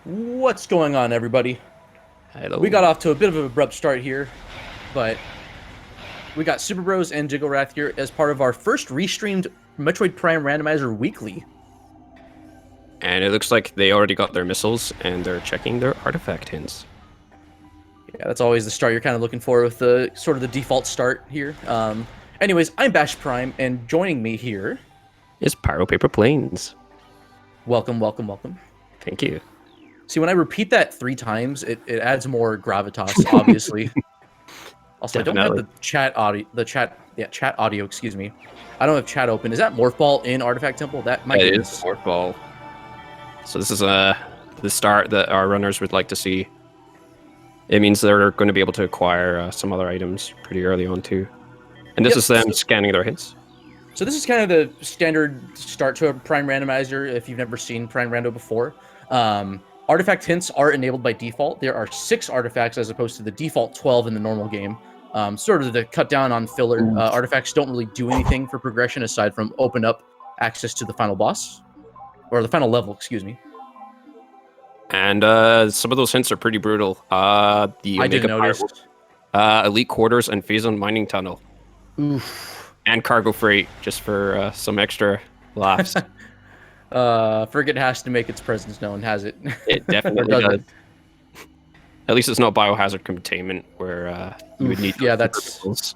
What's going on, everybody? Hello. We got off to a bit of an abrupt start here, but we got Super Bros and Jigglewrath here as part of our first restreamed Metroid Prime Randomizer Weekly. And it looks like they already got their missiles and they're checking their artifact hints. Yeah, that's always the start you're kind of looking for with the sort of the default start here. Anyways, I'm Bash Prime, and joining me here Is Pyro Paper Planes. welcome, welcome, welcome. Thank you. See, when I repeat that 3 times, it adds more gravitas, obviously. Also, I don't have the chat audio, excuse me. I don't have chat open. Is that Morph Ball in Artifact Temple? That might be It is Morph Ball. So this is the start that our runners would like to see. It means they're going to be able to acquire some other items pretty early on too. And this is them scanning their hints. So this is kind of the standard start to a Prime Randomizer if you've never seen Prime Rando before. Artifact hints are enabled by default. There are 6 artifacts as opposed to the default 12 in the normal game. Sort of to cut down on filler. Artifacts don't really do anything for progression aside from open up access to the final boss. Or the final level, excuse me. And some of those hints are pretty brutal. I didn't notice. Elite Quarters and Phazon Mining Tunnel. Oof. And Cargo Freight, just for some extra laughs. Frigate has to make its presence known, has it? It definitely does. At least it's not biohazard containment where you would need. Yeah, that's.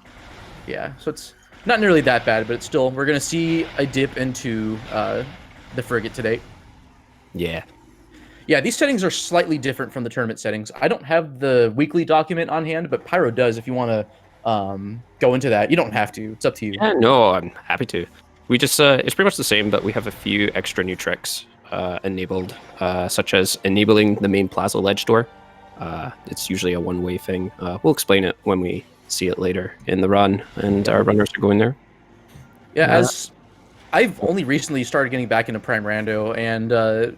Yeah, so it's not nearly that bad, but it's still. We're gonna see a dip into the frigate today. Yeah. Yeah, these settings are slightly different from the tournament settings. I don't have the weekly document on hand, but Pyro does. If you want to go into that, you don't have to. It's up to you. Yeah, no, I'm happy to. We just it's pretty much the same, but we have a few extra new tricks enabled, such as enabling the main plaza ledge door. It's usually a one-way thing. We'll explain it when we see it later in the run, and our runners are going there. Yeah, as I've only recently started getting back into Prime Rando, and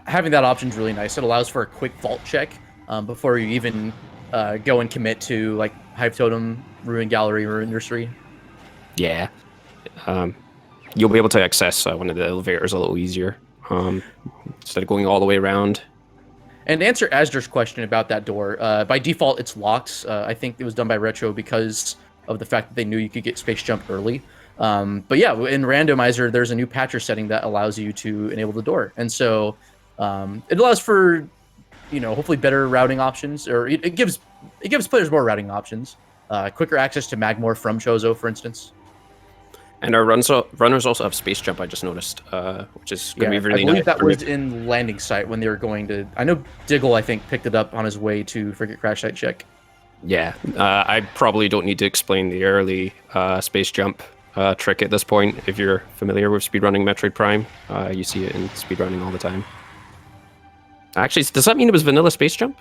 having that option is really nice. It allows for a quick vault check before you even go and commit to like Hive Totem, Ruin Gallery, Ruin Nursery. Yeah. You'll be able to access one of the elevators a little easier instead of going all the way around. And to answer Asder's question about that door, by default it's locked. I think it was done by Retro because of the fact that they knew you could get space jump early. But yeah, in Randomizer, there's a new patcher setting that allows you to enable the door, and so it allows for, hopefully better routing options, or it gives players more routing options, quicker access to Magmor from Chozo, for instance. And our runners also have space jump, I just noticed, which is going to be really nice. I believe that was in landing site when they were going to. I know Diggle, I think, picked it up on his way to Frigate Crash Site check. Yeah, I probably don't need to explain the early space jump trick at this point. If you're familiar with speedrunning Metroid Prime, you see it in speedrunning all the time. Actually, does that mean it was vanilla space jump?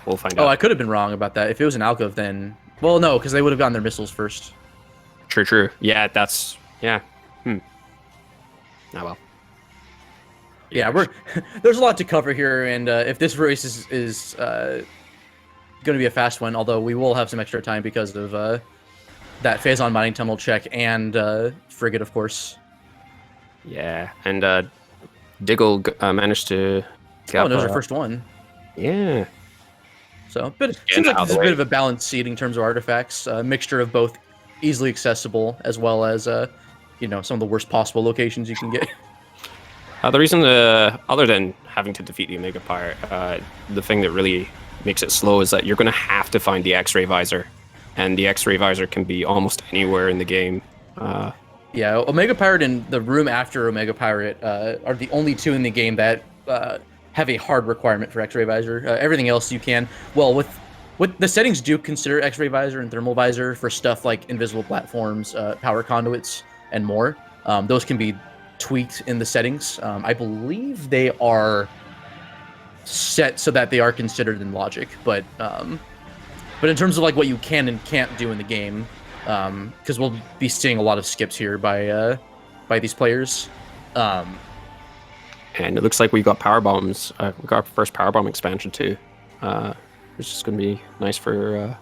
We'll find out. Oh, I could have been wrong about that. If it was an alcove, then... Well, no, because they would have gotten their missiles first. True. Yeah, that's... Yeah. Oh, well. Yeah, there's a lot to cover here, and if this race is going to be a fast one, although we will have some extra time because of that Phazon Mining Tunnel check and Frigate, of course. Yeah, and Diggle managed to... Oh, and that was our first one. Yeah. So, but it seems like this is a bit of a balanced seed in terms of artifacts, a mixture of both easily accessible as well as, some of the worst possible locations you can get. The reason, other than having to defeat the Omega Pirate, the thing that really makes it slow is that you're going to have to find the X-ray visor, and the X-ray visor can be almost anywhere in the game. Yeah, Omega Pirate and the room after Omega Pirate are the only 2 in the game that have a hard requirement for X-ray visor. Everything else you can. Well, with the settings do consider X-ray visor and thermal visor for stuff like invisible platforms, power conduits, and more. Those can be tweaked in the settings. I believe they are set so that they are considered in logic, but in terms of like what you can and can't do in the game, because we'll be seeing a lot of skips here by these players. And it looks like we got power bombs. We got our first power bomb expansion too, which is going to be nice for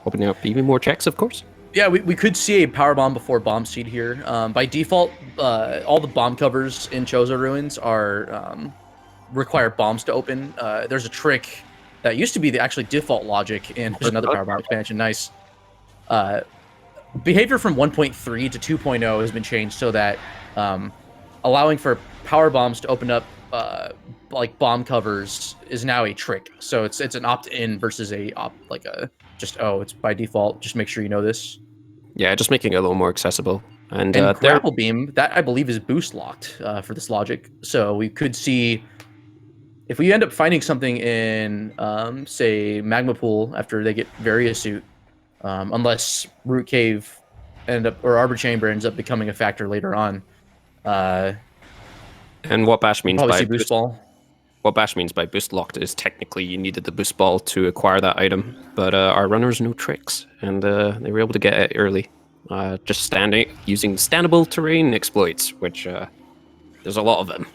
opening up even more checks, of course. Yeah, we could see a power bomb before bomb seed here. By default, all the bomb covers in Chozo Ruins are require bombs to open. There's a trick that used to be the actually default logic in there's another power bomb expansion. Nice. Behavior from 1.3 to 2.0 has been changed so that allowing for power bombs to open up like bomb covers is now a trick. So it's an opt-in versus a just it's by default. Just make sure you know this. Yeah, just making it a little more accessible. And grapple beam, that I believe is boost locked for this logic. So we could see if we end up finding something in say Magma Pool after they get Varia Suit, unless Root Cave or Arbor Chamber ends up becoming a factor later on. And what Bash means by boost ball. What Bash means by boost locked is technically you needed the boost ball to acquire that item, but our runners know tricks, and they were able to get it early. Just using standable terrain exploits, which there's a lot of them.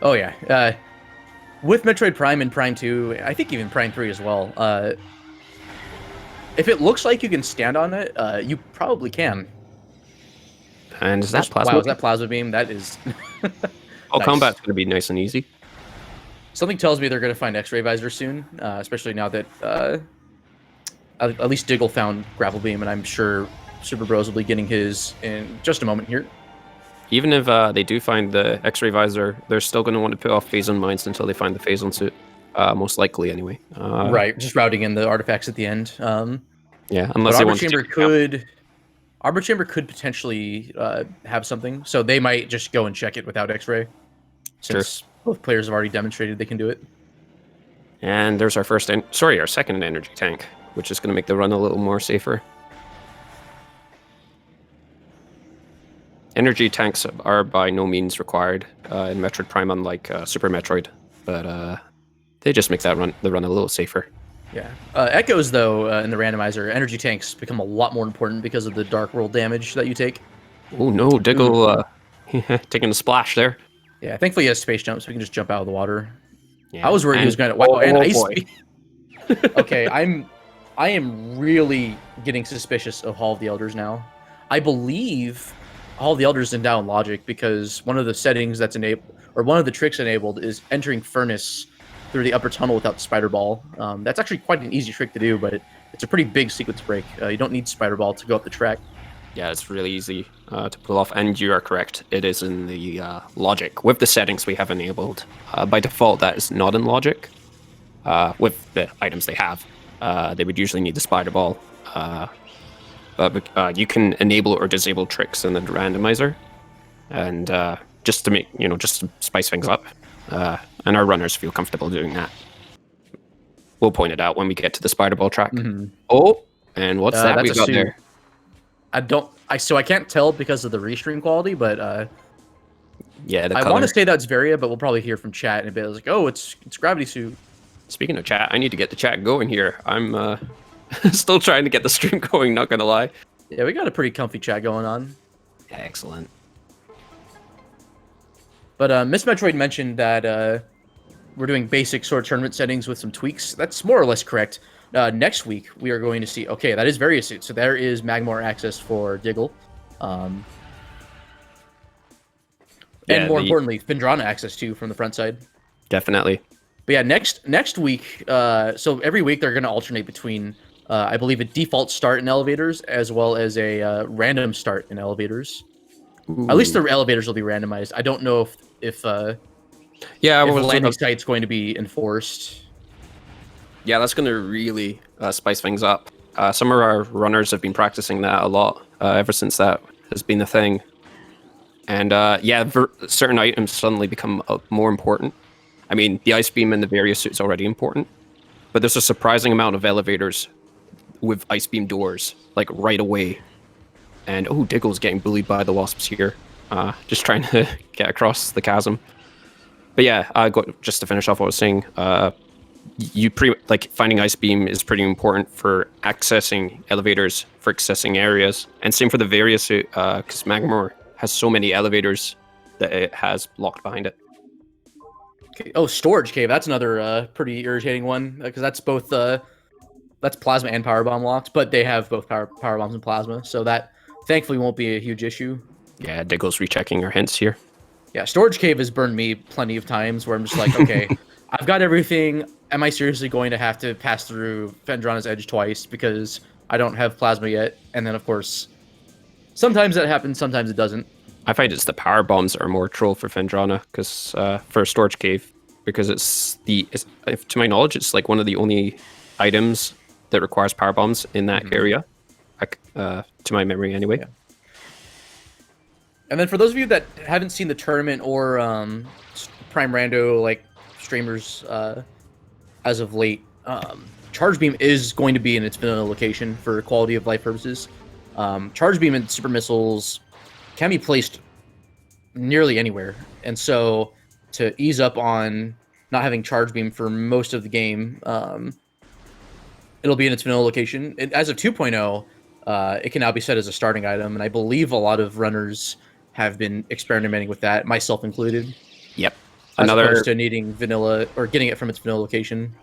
Oh yeah, with Metroid Prime and Prime 2, I think even Prime 3 as well. If it looks like you can stand on it, you probably can. And is that plasma? Wow, is that plasma beam? That is. All nice. combat's going to be nice and easy. Something tells me they're going to find X-ray visor soon, especially now that at least Diggle found grapple beam, and I'm sure Super Bros will be getting his in just a moment here. Even if they do find the X-ray visor, they're still going to want to put off phase-on mines until they find the phase-on suit. Most likely, anyway. Right, just routing in the artifacts at the end. Yeah, unless they want to. Arbor Chamber could potentially have something, so they might just go and check it without X-ray, since both players have already demonstrated they can do it. And there's our second energy tank, which is going to make the run a little more safer. Energy tanks are by no means required in Metroid Prime, unlike Super Metroid, but they just make the run a little safer. Yeah. Echoes, though, in the randomizer, energy tanks become a lot more important because of the Dark World damage that you take. Oh no, Diggle taking a splash there. Yeah, thankfully he has space jump, so we can just jump out of the water. Yeah. I was worried he was going to... Wow, and ice speed. Okay, I am really getting suspicious of Hall of the Elders now. I believe Hall of the Elders is in down logic because one of the settings that's enabled, or one of the tricks enabled, is entering Furnace through the upper tunnel without Spider Ball. That's actually quite an easy trick to do, but it's a pretty big sequence break. You don't need Spider Ball to go up the track. Yeah, it's really easy to pull off, and you are correct. It is in the logic. With the settings we have enabled, by default that is not in logic. With the items they have, they would usually need the Spider Ball. But you can enable or disable tricks in the randomizer, and just to spice things up. And our runners feel comfortable doing that. We'll point it out when we get to the Spider Ball track. Mm-hmm. Oh, and what's that we got there? So I can't tell because of the restream quality, but yeah, I want to say that's Varia, but we'll probably hear from chat in a bit. Like, oh, it's Gravity Suit. Speaking of chat, I need to get the chat going here. I'm still trying to get the stream going, not gonna lie. Yeah, we got a pretty comfy chat going on. Excellent. But Miss Metroid mentioned that we're doing basic sort of tournament settings with some tweaks. That's more or less correct. Next week, we are going to see... Okay, that is Varia Suit. So there is Magmar access for Diggle. And more importantly, Findrana access, too, from the front side. Definitely. But yeah, next week... so every week, they're going to alternate between, I believe, a default start in elevators as well as a random start in elevators. Ooh. At least the elevators will be randomized. I don't know if landing site's going to be enforced. Yeah, that's going to really spice things up. Some of our runners have been practicing that a lot ever since that has been a thing. And certain items suddenly become more important. I mean, the Ice Beam and the Varia Suit is already important, but there's a surprising amount of elevators with Ice Beam doors, like right away. And oh, Diggle's getting bullied by the wasps here. Just trying to get across the chasm. But yeah, just to finish off what I was saying, finding Ice Beam is pretty important for accessing elevators, for accessing areas, and same for the Varia Suit, because Magmar has so many elevators that it has locked behind it. Okay. Oh, Storage Cave. That's another pretty irritating one, because that's both that's plasma and power bomb locked, but they have both power bombs and plasma, so that thankfully won't be a huge issue. Yeah, Diggle's rechecking our hints here. Yeah, storage cave has burned me plenty of times where I'm just like, okay, I've got everything. Am I seriously going to have to pass through Fendrana's edge twice because I don't have plasma yet? And then of course, sometimes that happens, sometimes it doesn't. I find it's the power bombs that are more troll for Fendrana, because for a storage cave, because to my knowledge, it's like one of the only items that requires power bombs in that area, to my memory anyway. Yeah. And then for those of you that haven't seen the tournament or Prime Rando like streamers as of late, Charge Beam is going to be in its vanilla location for quality of life purposes. Charge Beam and super missiles can be placed nearly anywhere, and so to ease up on not having Charge Beam for most of the game, it'll be in its vanilla location. As of 2.0, it can now be set as a starting item, and I believe a lot of runners have been experimenting with that, myself included. Yep. As opposed to needing vanilla or getting it from its vanilla location.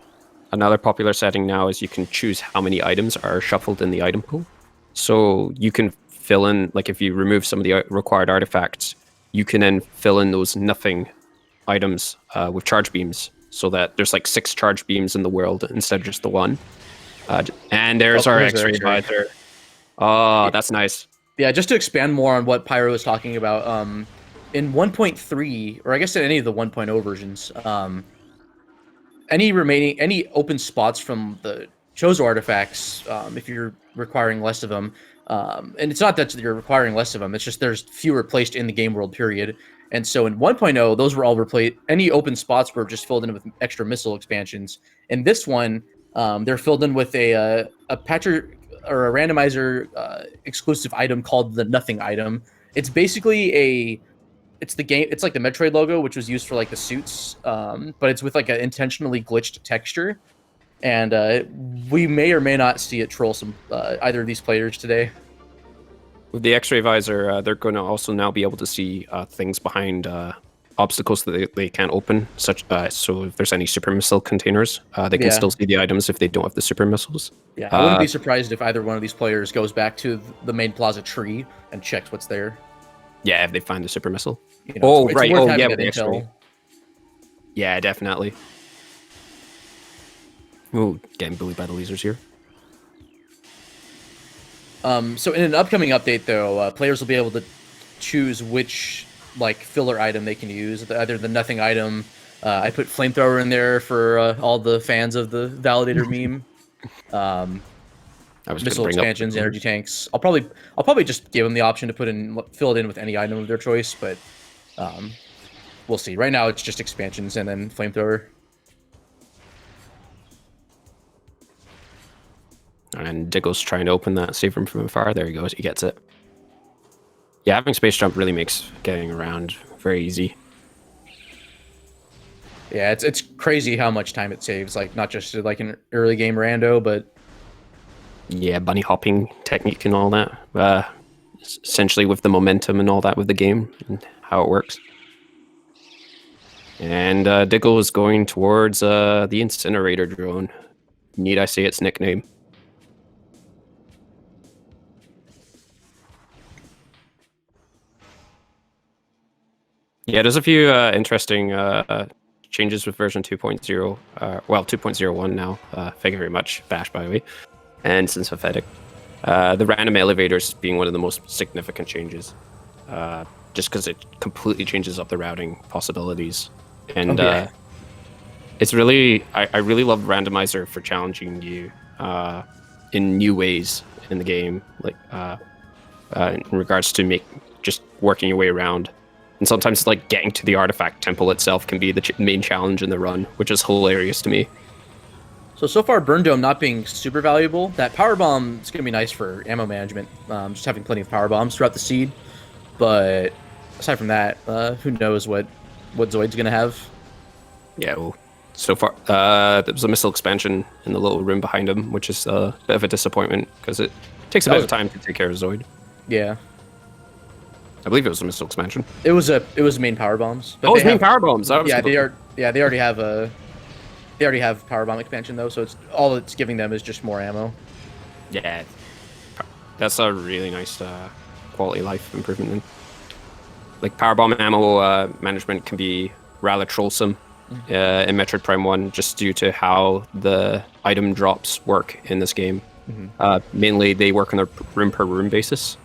Another popular setting now is you can choose how many items are shuffled in the item pool. So you can fill in, like if you remove some of the required artifacts, you can then fill in those nothing items with charge beams, so that there's like 6 charge beams in the world instead of just the one. And there's our X-ray visor. Oh, that's nice. Yeah, just to expand more on what Pyro was talking about, in 1.3, or I guess in any of the 1.0 versions, any open spots from the Chozo artifacts, if you're requiring less of them, and it's not that you're requiring less of them, it's just there's fewer placed in the game world, period. And so in 1.0, those were all replaced. Any open spots were just filled in with extra missile expansions. In this one, they're filled in with a patcher or a randomizer exclusive item called the Nothing item. It's basically it's like the Metroid logo, which was used for like the suits, but it's with like an intentionally glitched texture. And we may or may not see it troll some either of these players today. With the X-ray visor, they're going to also now be able to see things behind obstacles that they can't open. So if there's any super missile containers, they can still see the items if they don't have the super missiles. Yeah, I wouldn't be surprised if either one of these players goes back to the main plaza tree and checks what's there. Yeah, if they find the super missile. You know, right. Oh, yeah, with the X-ray. Yeah, definitely. Ooh, getting bullied by the lasers here. So in an upcoming update, though, players will be able to choose which like filler item they can use. Either the Nothing item. I put flamethrower in there for all the fans of the Validator meme. Missile expansions, energy tanks. I'll probably just give them the option to fill it in with any item of their choice, but we'll see. Right now, it's just expansions and then flamethrower. And Diggle's trying to open that safe room from afar. There he goes. He gets it. Yeah, having space jump really makes getting around very easy. Yeah, it's crazy how much time it saves. Like not just like an early game rando, but yeah, bunny hopping technique and all that. Essentially with the momentum and all that with the game and how it works. And Diggle is going towards the incinerator drone. Need I say its nickname? Yeah, there's a few interesting changes with version 2.0. Well, 2.01 now. Thank you very much, Bash, by the way. And Synthothetic. The random elevators being one of the most significant changes. Just because it completely changes up the routing possibilities. And it's really... I really love Randomizer for challenging you in new ways in the game. Like, in regards to just working your way around. And sometimes, like, getting to the artifact temple itself can be the main challenge in the run, which is hilarious to me. So far, Burn Dome not being super valuable. That Power Bomb is going to be nice for ammo management, just having plenty of Power Bombs throughout the seed. But aside from that, who knows what Zoid's going to have. Yeah, well, so far, there was a missile expansion in the little room behind him, which is a bit of a disappointment, because it takes a bit of time to take care of Zoid. Yeah. I believe it was a missile expansion. It was main power bombs. But it was main power bombs. Yeah, they already have They already have power bomb expansion though, so it's all it's giving them is just more ammo. Yeah, that's a really nice quality of life improvement. Then. Like power bomb ammo management can be rather troublesome in Metroid Prime 1, just due to how the item drops work in this game. Mainly, they work on a room per room basis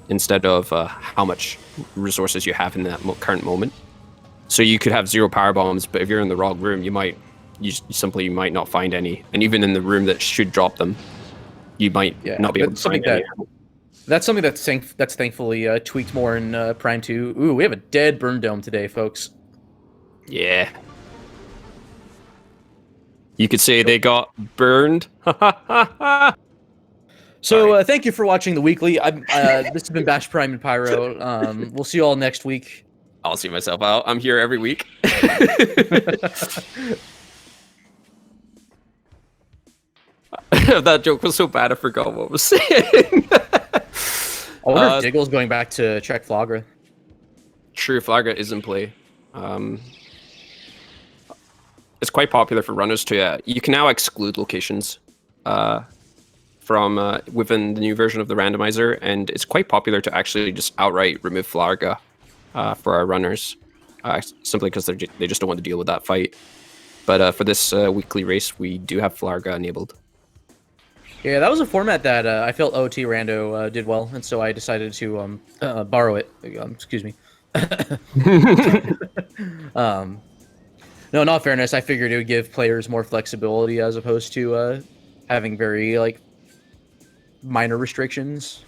instead of how much resources you have in that current moment. So you could have 0 power bombs, but if you're in the wrong room, you simply might not find any. And even in the room that should drop them, you might not be able to find any. That's something that's thankfully tweaked more in Prime 2. Ooh, we have a dead burn dome today, folks. Yeah. You could say they got burned. So thank you for watching the weekly. This has been Bash Prime and Pyro. We'll see you all next week. I'll see myself out. I'm here every week. That joke was so bad I forgot what I was saying. I wonder if Diggle's going back to check Flagra. True, Flagra is in play. It's quite popular for runners to. You can now exclude locations from within the new version of the randomizer, and it's quite popular to actually just outright remove Flaga for our runners, simply because they just don't want to deal with that fight. But for this weekly race, we do have Flaga enabled. Yeah, that was a format that I felt OT Rando did well, and so I decided to borrow it. Excuse me. No, in all fairness, I figured it would give players more flexibility as opposed to having very minor restrictions.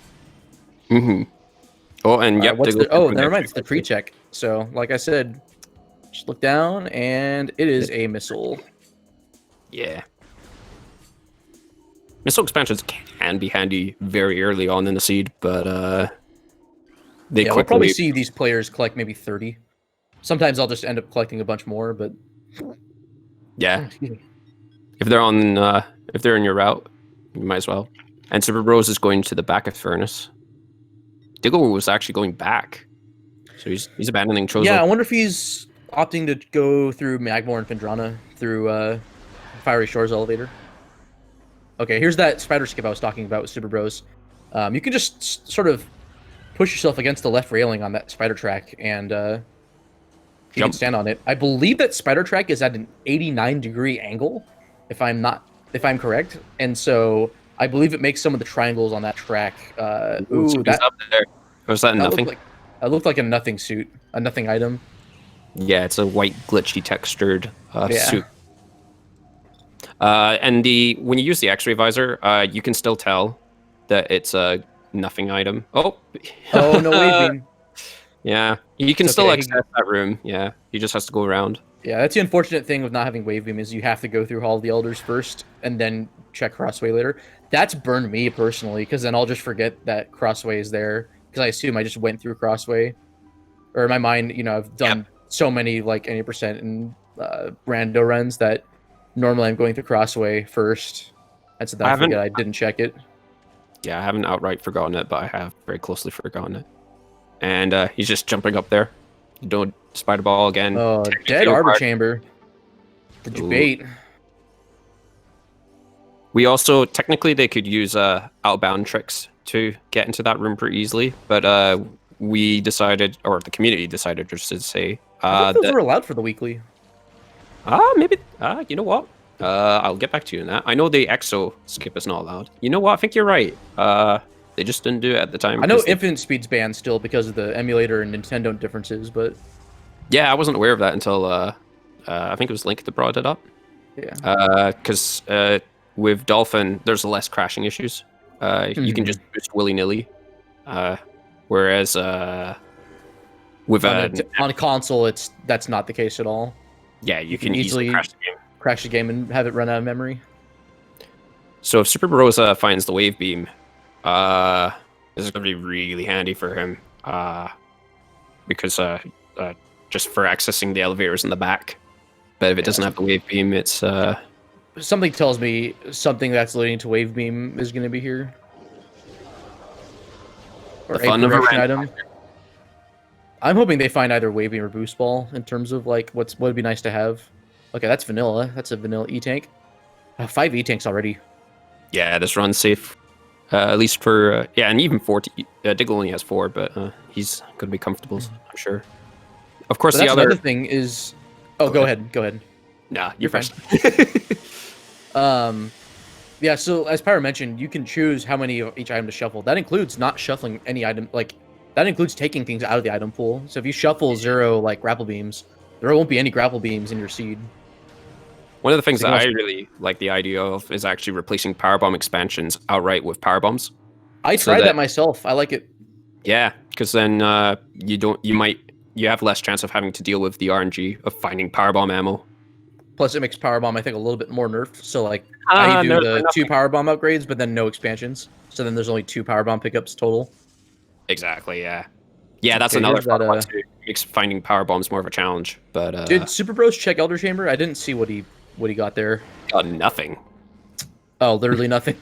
Oh, and yep. Never mind. It's the pre-check. So, like I said, just look down, and it is a missile. Yeah. Missile expansions can be handy very early on in the seed, but we'll probably see these players collect maybe 30. Sometimes I'll just end up collecting a bunch more, but yeah, if they're in your route, you might as well. And Super Rose is going to the back of Furnace. Diggle was actually going back, so he's abandoning Chozo. Yeah, I wonder if he's opting to go through Magmore and Phendrana through Fiery Shores elevator. Okay, here's that spider skip I was talking about with Super Bros. You can just sort of push yourself against the left railing on that spider track, and you can stand on it. I believe that spider track is at an 89-degree angle, if I'm correct, and so I believe it makes some of the triangles on that track. Ooh, that up there. Was that nothing? It looked like a nothing suit, a nothing item. Yeah, it's a white glitchy textured suit. And when you use the X-ray visor, you can still tell that it's a nothing item. Oh no wave beam. Yeah, you can still access that room. Yeah, he just has to go around. Yeah, that's the unfortunate thing with not having wave beam is you have to go through Hall of the Elders first and then check Crossway later. That's burned me personally because then I'll just forget that Crossway is there because I assume I just went through Crossway. Or in my mind, I've done so many like 80% in rando runs that normally I'm going through Crossway first. That's I forget I didn't check it. Yeah, I haven't outright forgotten it, but I have very closely forgotten it. And he's just jumping up there. Don't spider ball again. Oh, dead arbor chamber. Did you bait? We also technically they could use outbound tricks to get into that room pretty easily, but we decided, or the community decided, just to say I thought those were allowed for the weekly. Maybe. You know what? I'll get back to you on that. I know the EXO skip is not allowed. You know what? I think you're right. They just didn't do it at the time. I know Infinite Speed's banned still because of the emulator and Nintendo differences, but yeah, I wasn't aware of that until I think it was Link that brought it up. Yeah. Because with Dolphin, there's less crashing issues. You can just boost willy-nilly. Whereas with on a console, that's not the case at all. Yeah, you can easily crash the game and have it run out of memory. So if Super Barossa finds the wave beam, this is going to be really handy for him. Because just for accessing the elevators in the back. But if it doesn't have the wave beam, it's something tells me something that's leading to wave beam is going to be here. Or the fun of a item. I'm hoping they find either wave beam or boost ball in terms of like what would be nice to have. Okay, that's vanilla. That's a vanilla E-tank. 5 E-tanks already. Yeah, this run's safe. At least for yeah, and even 4. Diggle only has 4, but he's gonna be comfortable, I'm sure. Of course, But the that's other. another thing is. Oh, go ahead. Go ahead. Nah, You're fine. first. Yeah. So as Pyro mentioned, you can choose how many of each item to shuffle. That includes not shuffling any item. Like that includes taking things out of the item pool. So if you shuffle 0 like grapple beams, there won't be any grapple beams in your seed. One of the things So you that can I also- really like the idea of is actually replacing power bomb expansions outright with power bombs. I So tried that myself. I like it. Yeah, because then you have less chance of having to deal with the RNG of finding power bomb ammo. Plus, it makes power bomb I think a little bit more nerfed. So like I Ah, do nerfed for the 2 nothing. power bomb upgrades, but then no expansions. So then there's only 2 power bomb pickups total. Exactly. Yeah. Yeah, that's Okay, another here's fun that. one too. It makes finding power bombs more of a challenge. But Did Super Bros check Elder Chamber? I didn't see what he got there. got nothing. Oh, literally nothing.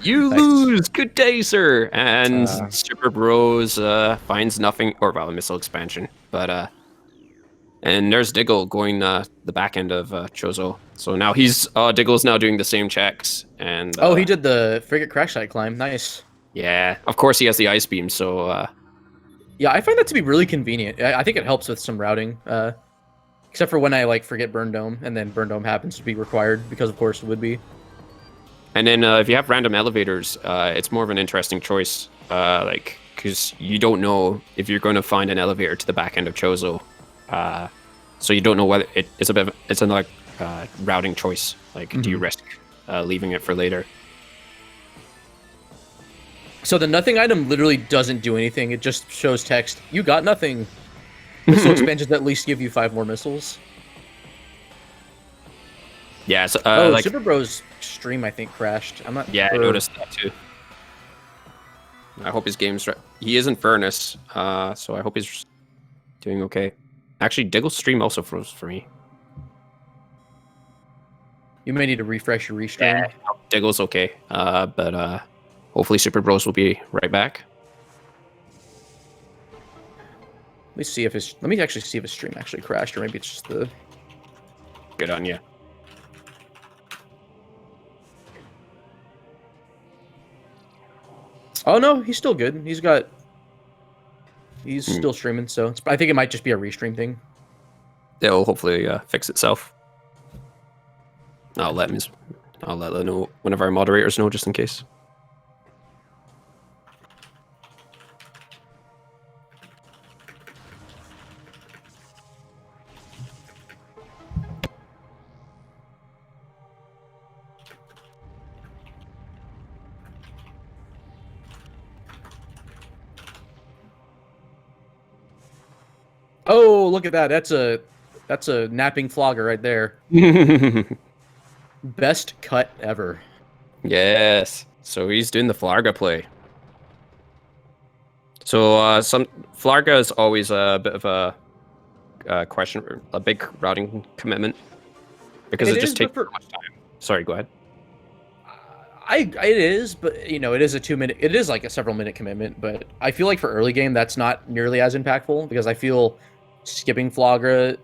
You Nice. lose. Good day, sir. And Uh. Super Bros finds nothing, or well, a missile expansion. But and there's Diggle going the back end of Chozo. So now Diggle's now doing the same checks. And Oh, he did the frigate crash site climb. Nice. yeah, of course he has the ice beam. So Yeah, I find that to be really convenient. I think it helps with some routing. Except for when I like forget Burn Dome, and then Burn Dome happens to be required because of course it would be. and then if you have random elevators, it's more of an interesting choice. Like because you don't know if you're going to find an elevator to the back end of Chozo. So you don't know whether it's another routing choice. Like, do you risk leaving it for later? So the nothing item literally doesn't do anything. It just shows text. You got nothing. Missile expansions at least give you 5 more missiles. Yeah. So, Oh, like, Super Bros stream I think crashed. I'm not. yeah, I sure. noticed that too. I hope his game's he is in Furnace, so I hope he's doing okay. Actually, Diggle's stream also froze for me. You may need to refresh your restream. Yeah, Diggle's okay, but hopefully Super Bros will be right back. Let me see if his. Let me actually see if his stream actually crashed, or maybe it's just the. Good on you. Oh no, he's still good. He's got. He's still streaming, so I think it might just be a restream thing. It'll hopefully fix itself. I'll let one of our moderators know just in case. Oh, look at that. That's a napping flogger right there. Best cut ever. Yes. So he's doing the Flarga play. So some Flarga is always a bit of a question, a big routing commitment because it just takes so much time. Sorry, go ahead. It is, but you know, it is a 2-minute. It is like a several minute commitment, but I feel like for early game that's not nearly as impactful because I feel skipping Flagra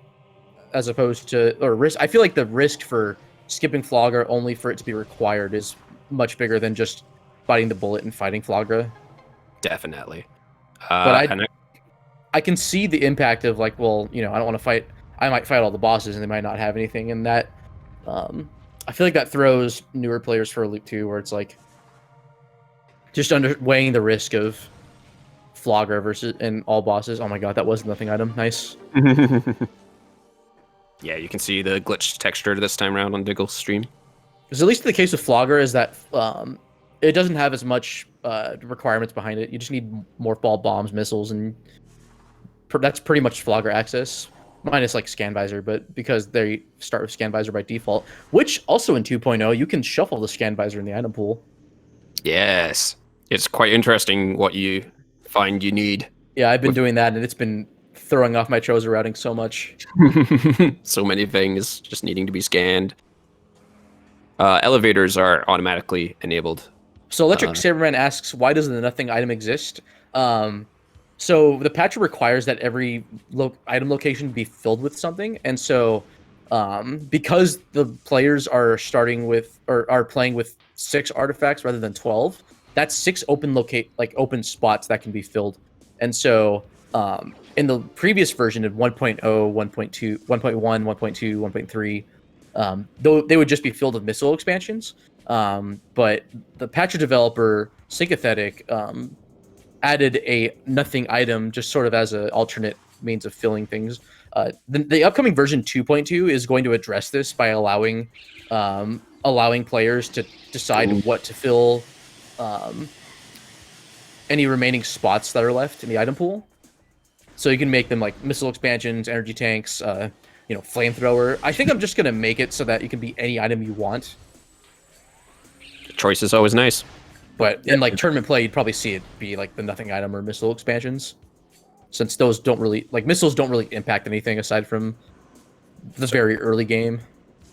as opposed to risk. I feel like the risk for skipping Flagra only for it to be required is much bigger than just biting the bullet and fighting Flagra. Definitely. But I can see the impact of like, well, you know, I don't want to fight. I might fight all the bosses and they might not have anything, and that I feel like that throws newer players for a loop too, where it's like just weighing the risk of Flagra versus and all bosses. Oh my god, that was nothing item. Nice. Yeah, you can see the glitched texture this time around on Diggle's stream. Because at least in the case of Flagra is that it doesn't have as much requirements behind it. You just need morph ball, bombs, missiles, and that's pretty much Flagra access. Minus like scan visor, but because they start with scan visor by default, which also in 2.0 you can shuffle the scan visor in the item pool. Yes, it's quite interesting what you find you need. Yeah, I've been doing that, and it's been throwing off my Chozo routing so much. So many things just needing to be scanned. Elevators are automatically enabled. So Electric Saberman asks, why does the nothing item exist? So the patch requires that every item location be filled with something, and so because the players are starting with or are playing with 6 artifacts rather than 12. That's 6 open spots that can be filled. And so in the previous version of 1.0, 1.2, 1.1, 1.2, 1.3, though they would just be filled with missile expansions. But the patcher developer Sympathetic added a nothing item just sort of as an alternate means of filling things. The upcoming version 2.2 is going to address this by allowing players to decide what to fill any remaining spots that are left in the item pool. So you can make them like missile expansions, energy tanks, flamethrower. I think I'm just gonna make it so that you can be any item you want. Choice is always nice. But in like tournament play, you'd probably see it be like the nothing item or missile expansions, since those don't really missiles don't really impact anything aside from the very early game.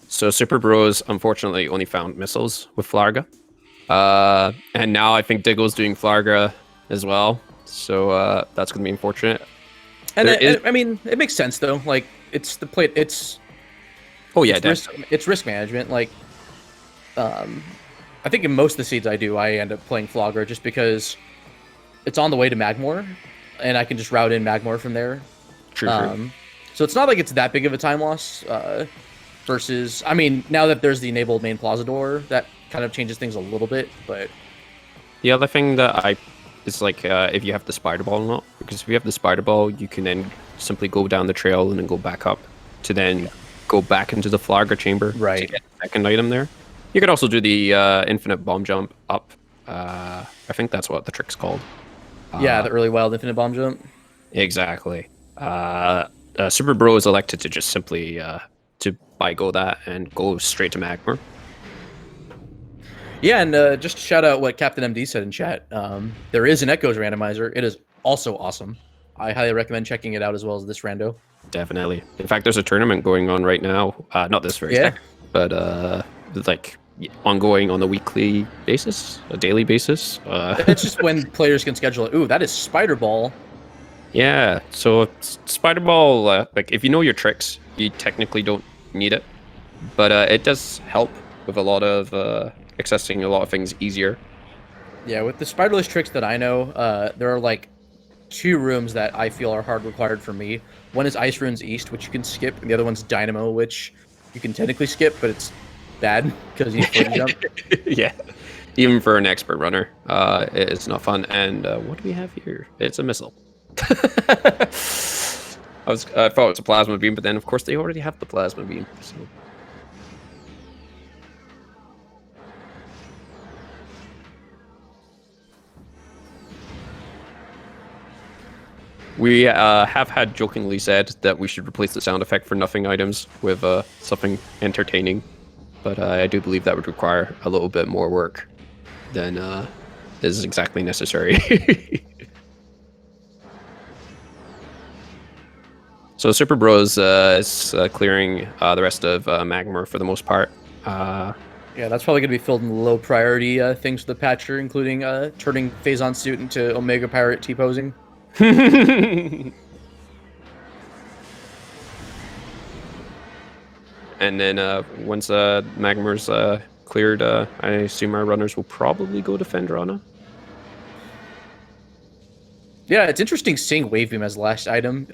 So Super Bros unfortunately only found missiles with Flarga, and now I think Diggle's doing Flarga as well. So that's gonna be unfortunate. And I mean, it makes sense though. Like it's the play. It's it's risk management. Like I think in most of the seeds I end up playing Flogger just because it's on the way to Magmor, and I can just route in Magmor from there. True. So it's not like it's that big of a time loss. Versus, I mean, now that there's the enabled main plaza door, that kind of changes things a little bit. But the other thing that is like if you have the spider ball or not, because if you have the spider ball, you can then simply go down the trail and then go back up to then go back into the Flarga chamber to get the second item there. You could also do the infinite bomb jump up. I think that's what the trick's called. Yeah, the early wild infinite bomb jump. Exactly. Super Bro is elected to just simply to go that and go straight to Magmar. Yeah, and just to shout out what Captain MD said in chat. There is an Echoes randomizer. It is also awesome. I highly recommend checking it out as well as this rando. Definitely. In fact, there's a tournament going on right now. Not this very second, but like ongoing on a weekly basis, a daily basis. It's just when players can schedule it. Ooh, that is Spider Ball. Yeah, so Spider Ball, like if you know your tricks, you technically don't need it, but it does help with a lot of accessing a lot of things easier. Yeah, with the spiderless tricks that I know, there are like 2 rooms that I feel are hard required for me. One is Ice Runes East, which you can skip, and the other one's Dynamo, which you can technically skip, but it's bad because you need to jump. Yeah, even for an expert runner, it's not fun. And what do we have here? It's a missile. I thought it was a plasma beam, but then of course they already have the plasma beam. So. We have had jokingly said that we should replace the sound effect for nothing items with something entertaining, but I do believe that would require a little bit more work than is exactly necessary. So Super Bros is clearing the rest of Magmar for the most part. Yeah, that's probably going to be filled in low priority things for the patcher, including turning Phazon Suit into Omega Pirate T-posing. And then once Magmar's cleared, I assume our runners will probably go to Fendrana. Yeah, it's interesting seeing Wave Beam as the last item.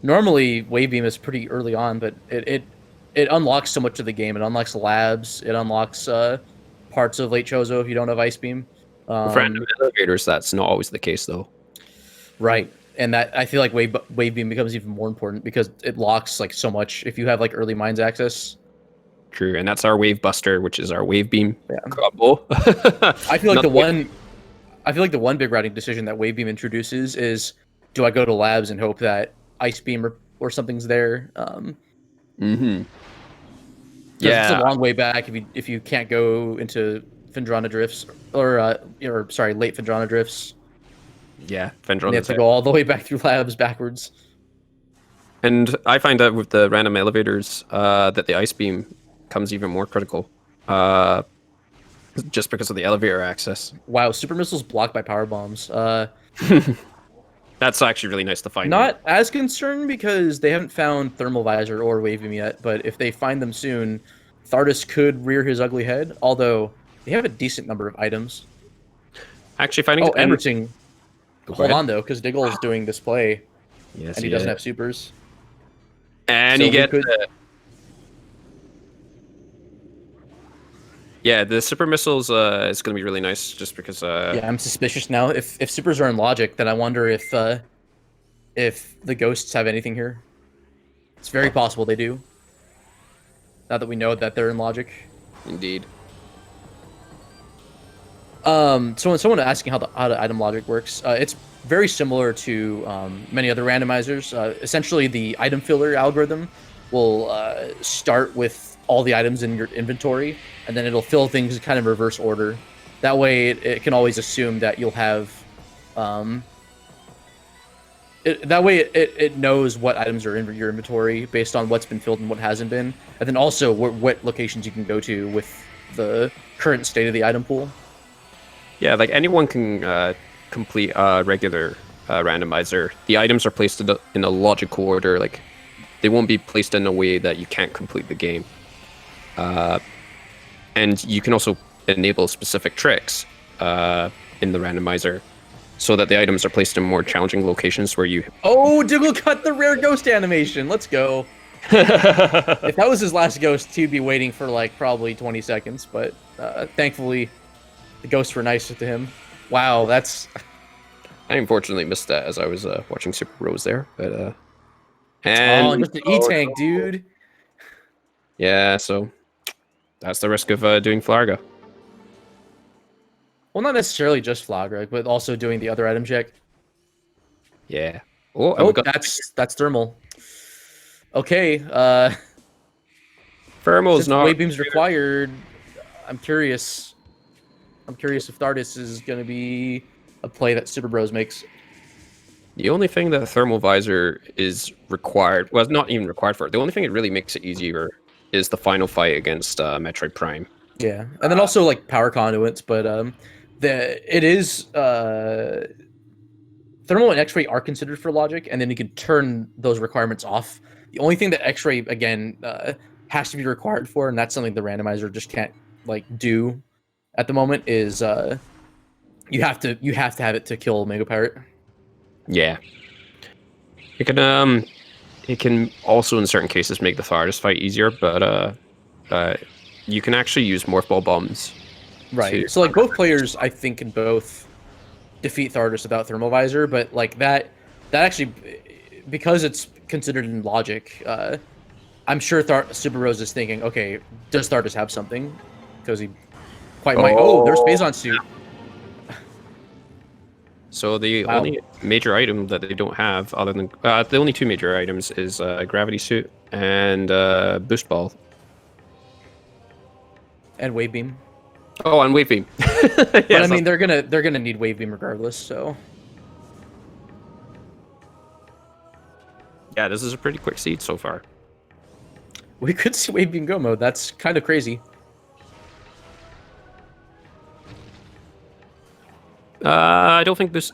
Normally, Wave Beam is pretty early on, but it unlocks so much of the game. It unlocks labs. It unlocks parts of Late Chozo if you don't have Ice Beam. For random elevators, that's not always the case, though. Right, and that I feel like Wave Beam becomes even more important because it locks like so much if you have like early mines access. True, and that's our Wave Buster, which is our Wave Beam combo. I feel like the one big routing decision that Wave Beam introduces is: do I go to labs and hope that Ice Beam or something's there? Yeah, it's a long way back if you can't go into Fendrana drifts or late Fendrana drifts. Yeah, Fendrana. You have to go all the way back through labs backwards. And I find that with the random elevators, that the Ice Beam comes even more critical, just because of the elevator access. Wow, super missiles blocked by power bombs. That's actually really nice to find. Not as concerned because they haven't found Thermal Visor or Wave Beam yet, but if they find them soon, Thardus could rear his ugly head, although they have a decent number of items. Actually, finding... Oh, Emberting. Go Hold ahead. on, though, because Diggle is doing display, Yes, and he doesn't have supers. And So you we get... could- Yeah, the super missiles is going to be really nice just because... Yeah, I'm suspicious now. If supers are in logic, then I wonder if the ghosts have anything here. It's very possible they do. Now that we know that they're in logic. Indeed. Someone asking how the item logic works. It's very similar to many other randomizers. Essentially, the item filler algorithm will start with all the items in your inventory, and then it'll fill things kind of reverse order. That way, it can always assume that you'll have. It knows what items are in your inventory based on what's been filled and what hasn't been, and then also what locations you can go to with the current state of the item pool. Yeah, like anyone can complete a regular randomizer. The items are placed in a logical order. Like they won't be placed in a way that you can't complete the game. And you can also enable specific tricks in the randomizer so that the items are placed in more challenging locations where you... Oh, Diggle cut the rare ghost animation. Let's go. If that was his last ghost, he'd be waiting for like probably 20 seconds, but thankfully the ghosts were nice to him. Wow, that's... I unfortunately missed that as I was watching Super Rose there, but... and... Oh, just an E-tank, dude. Yeah, so that's the risk of doing Flarga. Well, not necessarily just Flagra, but also doing the other item check. Yeah. Oh, Oh, that's thermal. Okay, Thermal's since not... wave beam's required, I'm curious. I'm curious if Thardus is going to be a play that Super Bros makes. The only thing that Thermal Visor is required... Well, it's not even required for it. The only thing that really makes it easier is the final fight against Metroid Prime. Yeah, and then also like power conduits, but it is thermal and X-ray are considered for logic, and then you can turn those requirements off. The only thing that X-ray again has to be required for, and that's something the randomizer just can't like do at the moment, is you have to have it to kill Mega Pirate. Yeah. It can also in certain cases make the Thardus fight easier, but you can actually use Morph Ball bombs. Right. So like both players, I think, can both defeat Thardus without Thermal Visor, but like that actually, because it's considered in logic, I'm sure Super Rose is thinking, okay, does Thardus have something? Because he quite might. Oh, there's Phazon suit. So the only major item that they don't have, other than the only two major items, is Gravity Suit and Boost Ball. And Wave Beam. Oh, and Wave Beam. But I mean, they're gonna need Wave Beam regardless. So yeah, this is a pretty quick seed so far. we could see Wave Beam go mode. That's kind of crazy. I don't think this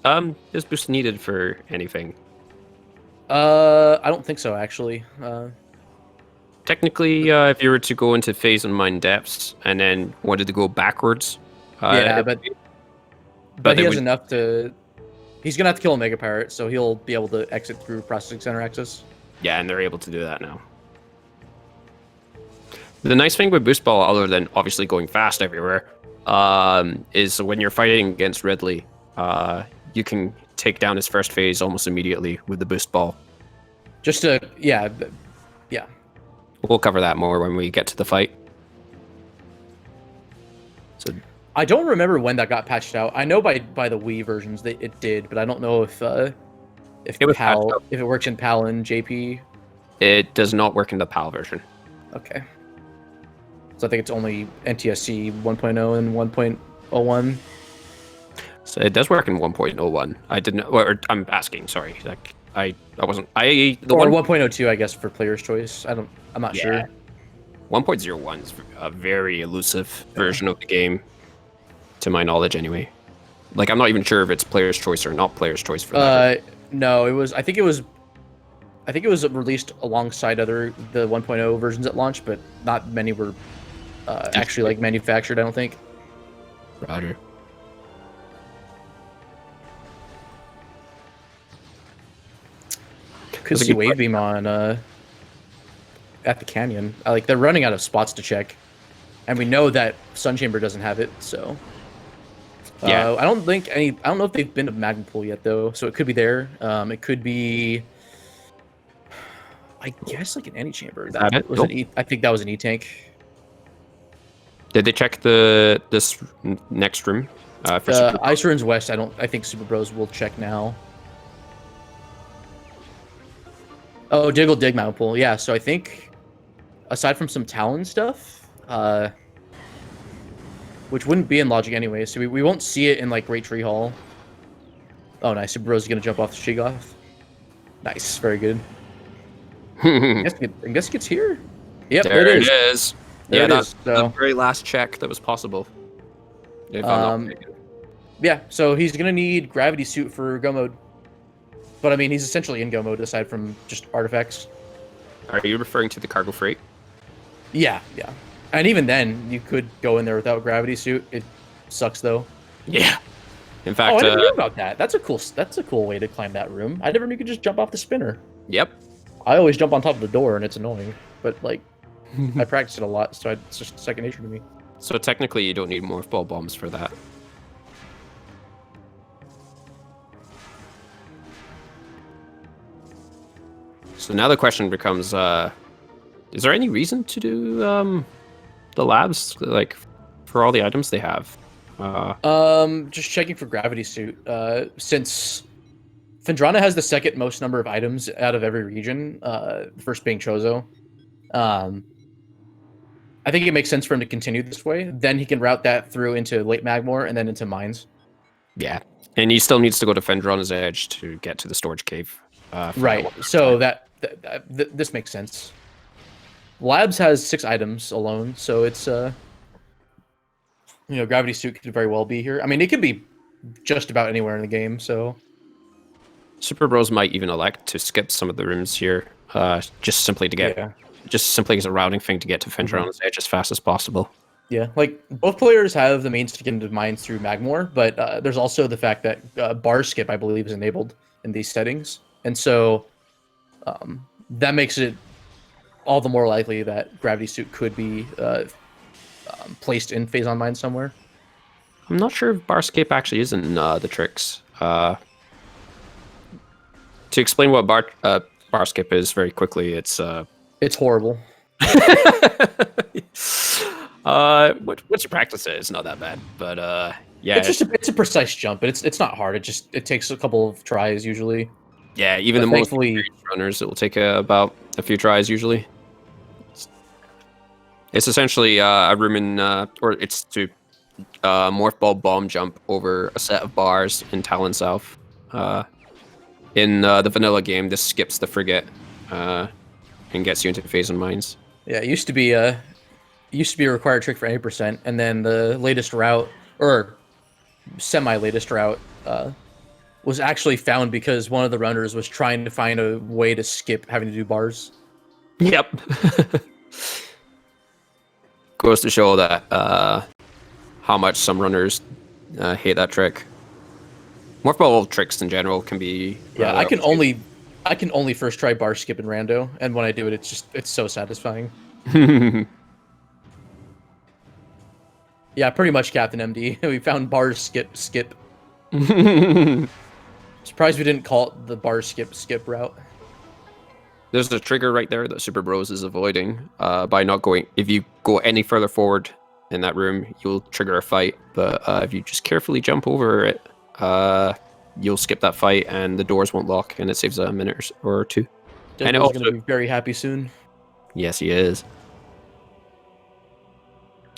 is boost needed for anything. I don't think so actually. Technically, if you were to go into Phase and Mine Depths and then wanted to go backwards, yeah, but he has would... enough to. He's gonna have to kill a Mega Pirate, so he'll be able to exit through Processing Center access. Yeah, and they're able to do that now. The nice thing with Boost Ball, other than obviously going fast everywhere, is when you're fighting against Ridley, you can take down his first phase almost immediately with the Boost Ball. Just to, yeah. We'll cover that more when we get to the fight. So I don't remember when that got patched out. I know by the Wii versions that it did, but I don't know if it was if it works in PAL and JP. It does not work in the PAL version. Okay. So I think it's only NTSC 1.0 and 1.01. So it does work in 1.01. I didn't. Or I'm asking. Sorry. Like I wasn't. Or 1.02, I guess, for player's choice. I'm not sure. 1.01 is a very elusive version of the game, to my knowledge, anyway. Like I'm not even sure if it's player's choice or not player's choice for that. No, it was. I think it was. I think it was released alongside the 1.0 versions at launch, but not many were actually like manufactured. I don't think. Roger. Could see Wave Beam on at the canyon. Like they're running out of spots to check, and we know that Sun Chamber doesn't have it. So yeah, I don't think any. I don't know if they've been to Magma Pool yet though. So it could be there. It could be. I guess like an any chamber. That it? was Nope. an E. I think that was an E tank. Did they check this next room? For Ice Ruins West. I think Super Bros will check now. Oh, Diggle Dig Magma Pool. Yeah. So I think aside from some Talon stuff, which wouldn't be in Logic anyway, so we won't see it in like Great Tree Hall. Oh, nice. Super Bros is gonna jump off the Shigoth. Nice. Very good. I guess it gets here. Yep, there it it is. is. There yeah, it that's is, the so. very last check that was possible. If I'm not mistaken. Yeah, so he's gonna need Gravity Suit for Go mode. But I mean, he's essentially in Go mode aside from just artifacts. Are you referring to the cargo freight? Yeah, yeah. And even then, you could go in there without Gravity Suit. It sucks though. Yeah. In fact, Oh, I never knew about that. That's a cool way to climb that room. I never knew you could just jump off the spinner. Yep. I always jump on top of the door, and it's annoying. But like, I practice it a lot, so it's just second nature to me. So technically, you don't need morph ball bombs for that. So now the question becomes: is there any reason to do the labs like for all the items they have? Just checking for Gravity Suit. Since Fendrana has the second most number of items out of every region, the first being Chozo. I think it makes sense for him to continue this way. Then he can route that through into Late Magmore and then into Mines. Yeah, and he still needs to go to Fendrana's Edge to get to the storage cave. Right. So this makes sense. Labs has 6 items alone, so it's Gravity Suit could very well be here. I mean, it could be just about anywhere in the game. So Super Bros might even elect to skip some of the rooms here, just simply to get, just simply as a routing thing to get to Fendrana's Edge as fast as possible. Yeah, like both players have the means to get into Mines through Magmore, but there's also the fact that bar skip, I believe, is enabled in these settings, and so that makes it all the more likely that Gravity Suit could be placed in Phazon Mine somewhere. I'm not sure if Barscape actually is in the tricks. To explain what Barscape is very quickly, it's horrible. Once you practice it, it's not that bad. But yeah, it's a precise jump, but it's not hard. It takes a couple of tries usually. Yeah, even but the most thankfully experienced runners, it will take about a few tries usually. It's essentially a room in, or it's to morph ball bomb jump over a set of bars in Talon South. In the vanilla game, this skips the frigate and gets you into Phazon Mines. Yeah, it used to be a required trick for 80%, and then the latest route, or semi-latest route, was actually found because one of the runners was trying to find a way to skip having to do bars. Yep. Goes to show that how much some runners hate that trick. Morph ball tricks in general can be. Yeah, I can only first try bar skip in rando, and when I do it, it's so satisfying. Yeah, pretty much Captain MD. We found bar skip. Surprised we didn't call it the bar skip route. There's a trigger right there that Super Bros is avoiding by not going. If you go any further forward in that room, you'll trigger a fight. But if you just carefully jump over it, you'll skip that fight and the doors won't lock, and it saves a minute or two. And Deadpool's gonna be very happy soon. Yes, he is.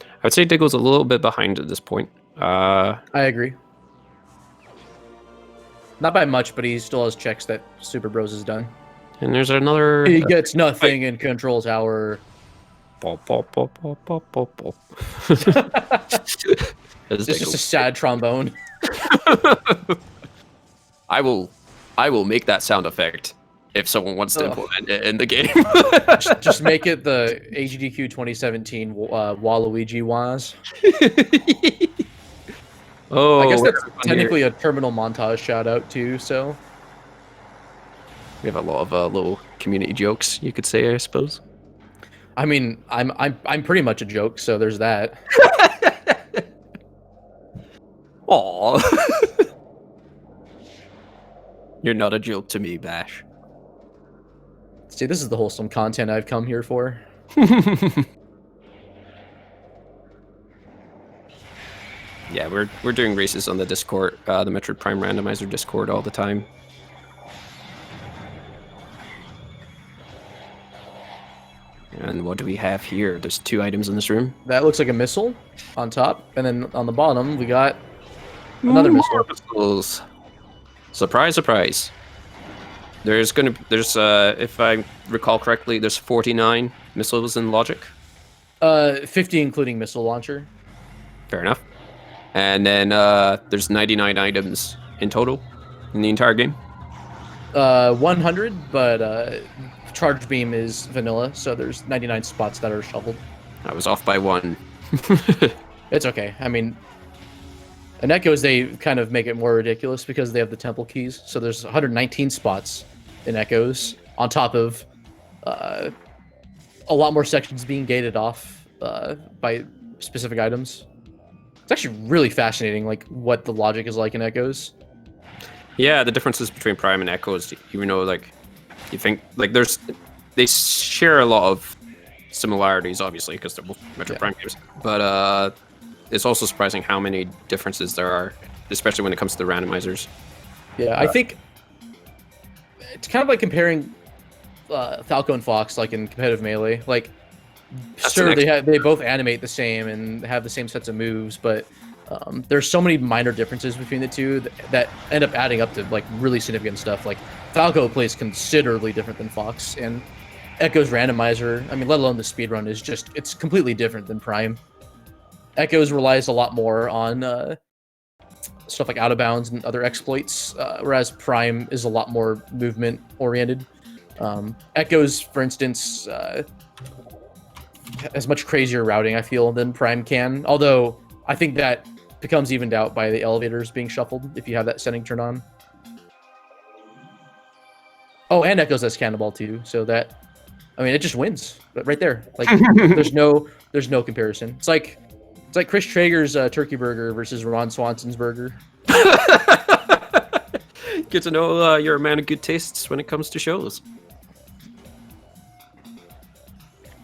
I would say Diggle's a little bit behind at this point. I agree. Not by much, but he still has checks that Super Bros has done. And there's another... He gets nothing in Control Tower. It's just a sad trombone. I will I will make that sound effect if someone wants to implement it in the game. Just make it the AGDQ 2017 Waluigi Waz. Oh, I guess that's technically a terminal montage shout out too. So we have a lot of little community jokes, you could say, I suppose. I mean, I'm pretty much a joke, so there's that. Aww. You're not a joke to me, Bash. See, this is the wholesome content I've come here for. Yeah, we're doing races on the Discord, the Metroid Prime Randomizer Discord all the time. And what do we have here? There's 2 items in this room. That looks like a missile on top, and then on the bottom we got another missile. Missiles. Surprise, surprise. There's if I recall correctly, there's 49 missiles in Logic. 50 including missile launcher. Fair enough. And then there's 99 items in total in the entire game. 100, but charge beam is vanilla, so there's 99 spots that are shoveled. I was off by 1. It's okay. I mean, in Echoes they kind of make it more ridiculous because they have the temple keys. So there's 119 spots in Echoes on top of a lot more sections being gated off by specific items. It's actually really fascinating, like what the logic is like in Echoes. Yeah, the differences between Prime and Echoes, even though like you think like they share a lot of similarities, obviously, because they're both Metroid Prime games. But it's also surprising how many differences there are, especially when it comes to the randomizers. Yeah, I think it's kind of like comparing Falco and Fox, like in competitive Melee. Like, sure, they both animate the same and have the same sets of moves, but there's so many minor differences between the two that end up adding up to like really significant stuff. Like Falco plays considerably different than Fox, and Echo's randomizer, I mean, let alone the speedrun, is just, it's completely different than Prime. Echoes relies a lot more on stuff like out of bounds and other exploits, whereas Prime is a lot more movement oriented. Echoes, for instance, has much crazier routing, I feel, than Prime can, although I think that becomes evened out by the elevators being shuffled if you have that setting turned on. Oh, and Echoes has Cannonball too, so that, I mean, it just wins right there. Like, there's no comparison. It's like Chris Traeger's turkey burger versus Ron Swanson's burger. Good to know you're a man of good tastes when it comes to shows.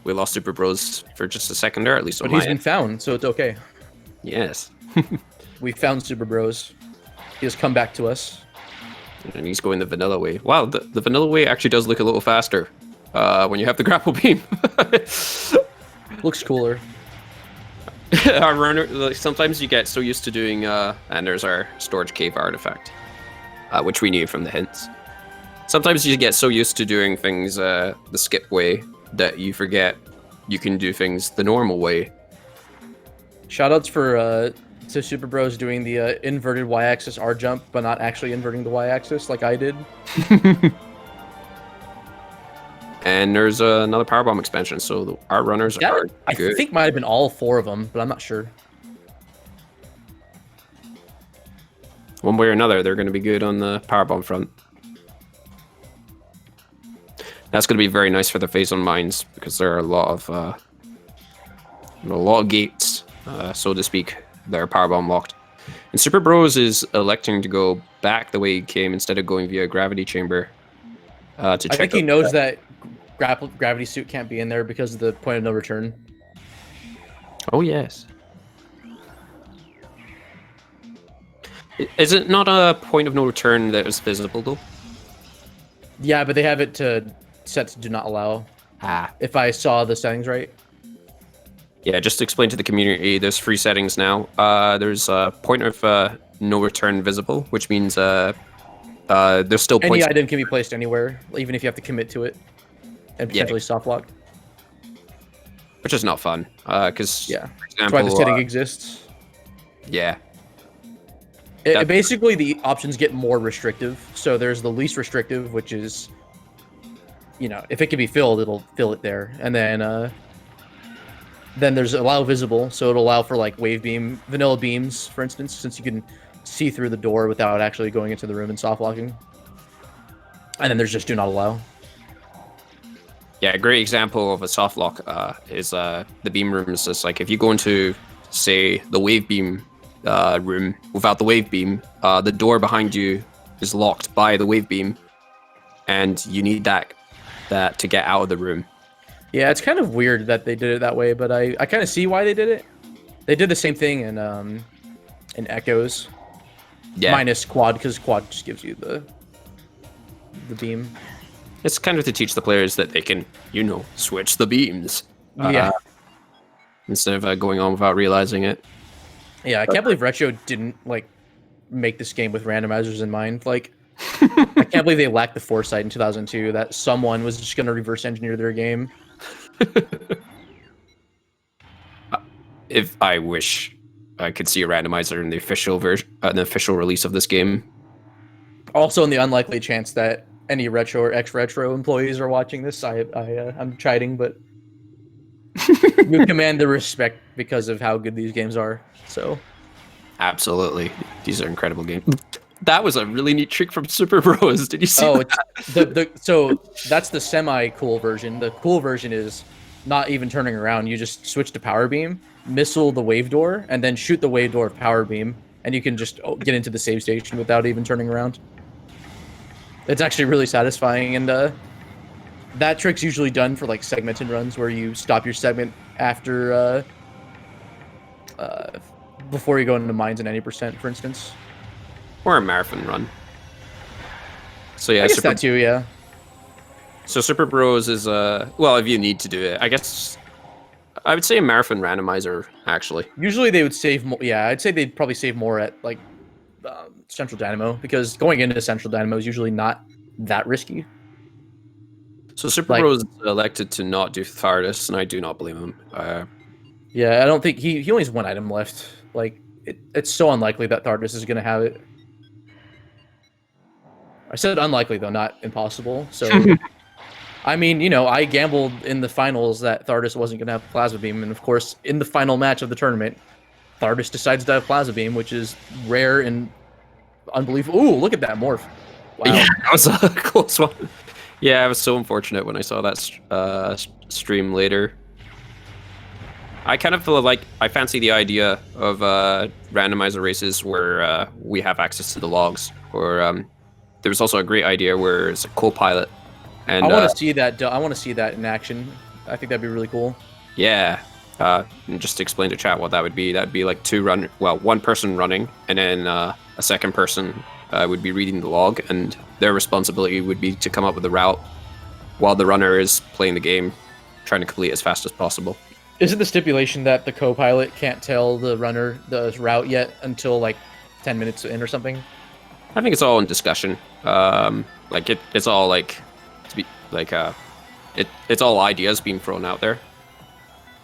We lost Super Bros for just a second there, at least on but my he's been found, so it's okay. Yes. We found Super Bros. He has come back to us. And he's going the vanilla way. Wow, the vanilla way actually does look a little faster when you have the grapple beam. Looks cooler. Our runner, like, sometimes you get so used to doing, and there's our storage cave artifact, which we knew from the hints. Sometimes you get so used to doing things the skip way that you forget you can do things the normal way. Shoutouts for to Super Bros doing the inverted y-axis R jump, but not actually inverting the y-axis like I did. And there's another powerbomb expansion, so our runners are good. I think might have been all 4 of them, but I'm not sure. One way or another, they're going to be good on the powerbomb front. That's going to be very nice for the phase on mines because there are a lot of gates, so to speak, that are powerbomb locked. And Super Bros is electing to go back the way he came instead of going via gravity chamber. To check. I think he knows that gravity suit can't be in there because of the point of no return. Oh yes. Is it not a point of no return that is visible though? Yeah, but they have it set to do not allow. If I saw the settings right. Yeah, just to explain to the community, there's 3 settings now. There's a point of no return visible, which means there's still points. Any item can be placed anywhere, even if you have to commit to it, and potentially soft lock. Which is not fun, because for example, that's why the setting exists. Yeah. Basically, the options get more restrictive. So there's the least restrictive, which is, if it can be filled, it'll fill it there. And then there's allow visible, so it'll allow for like wave beam, vanilla beams, for instance, since you can see through the door without actually going into the room and soft locking. And then there's just do not allow. Yeah, a great example of a soft lock is the beam rooms. It's like if you go into, say, the wave beam room without the wave beam, the door behind you is locked by the wave beam, and you need that to get out of the room. Yeah, it's kind of weird that they did it that way, but I kind of see why they did it. They did the same thing in Echoes, minus quad, because quad just gives you the beam. It's kind of to teach the players that they can, switch the beams. Instead of going on without realizing it. Yeah, I can't believe Retro didn't make this game with randomizers in mind. I can't believe they lacked the foresight in 2002 that someone was just going to reverse engineer their game. If I wish I could see a randomizer in the official version, an official release of this game. Also, in the unlikely chance that any retro or ex-retro employees are watching this, I'm chiding, but you command the respect because of how good these games are. So, absolutely, these are incredible games. That was a really neat trick from Super Bros. Did you see? Oh, that? So that's the semi-cool version. The cool version is not even turning around. You just switch to power beam, missile the wave door, and then shoot the wave door of power beam, and you can just get into the save station without even turning around. It's actually really satisfying, and that trick's usually done for segmented runs where you stop your segment after before you go into mines in 90%, for instance. Or a marathon run. So yeah, I guess that too, yeah. So Super Bros is well, if you need to do it, I guess I would say a marathon randomizer actually. Usually they would save more. Yeah, I'd say they'd probably save more at Central Dynamo, because going into Central Dynamo is usually not that risky. So Super Bros elected to not do Thardus, and I do not blame him. Yeah, I don't think he only has one item left. It's so unlikely that Thardus is going to have it. I said unlikely, though, not impossible. So, I mean, I gambled in the finals that Thardus wasn't going to have Plasma Beam. And, of course, in the final match of the tournament, Thardus decides to have Plasma Beam, which is rare and unbelievable. Ooh, look at that morph. Wow. Yeah, that was a close one. Yeah, I was so unfortunate when I saw that stream later. I kind of feel like I fancy the idea of randomizer races where we have access to the logs, or there was also a great idea where it's a co-pilot. And I want to see that. I want to see that in action. I think that'd be really cool. Yeah. And just to explain to chat what that would be like one person running, and then a second person would be reading the log, and their responsibility would be to come up with a route while the runner is playing the game, trying to complete as fast as possible. Is it the stipulation that the co-pilot can't tell the runner the route yet until 10 minutes in or something? I think it's all in discussion. It's all it's all ideas being thrown out there,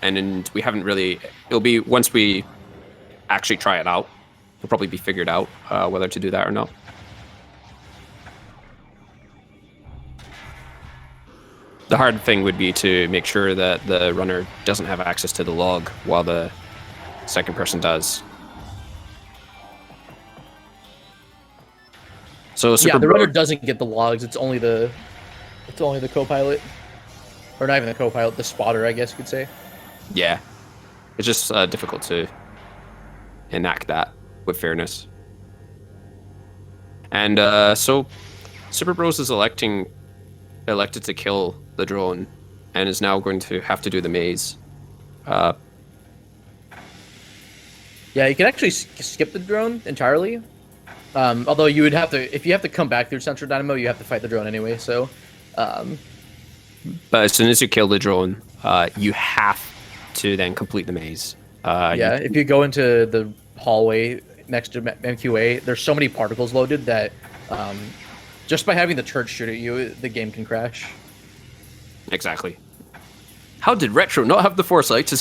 and we haven't really. It'll be once we actually try it out, it'll probably be figured out whether to do that or not. The hard thing would be to make sure that the runner doesn't have access to the log while the second person does. So the runner doesn't get the logs. It's only the co-pilot, or not even the co-pilot, the spotter, I guess you could say. Yeah, it's just difficult to enact that with fairness. And so Super Bros is elected to kill the drone, and is now going to have to do the maze. Yeah, you can actually skip the drone entirely. Although you would have to, if you have to come back through Central Dynamo, you have to fight the drone anyway. So, but as soon as you kill the drone, you have to then complete the maze. If you go into the hallway next to MQA, there's so many particles loaded that just by having the turret shoot at you, the game can crash. Exactly. How did Retro not have the foresight to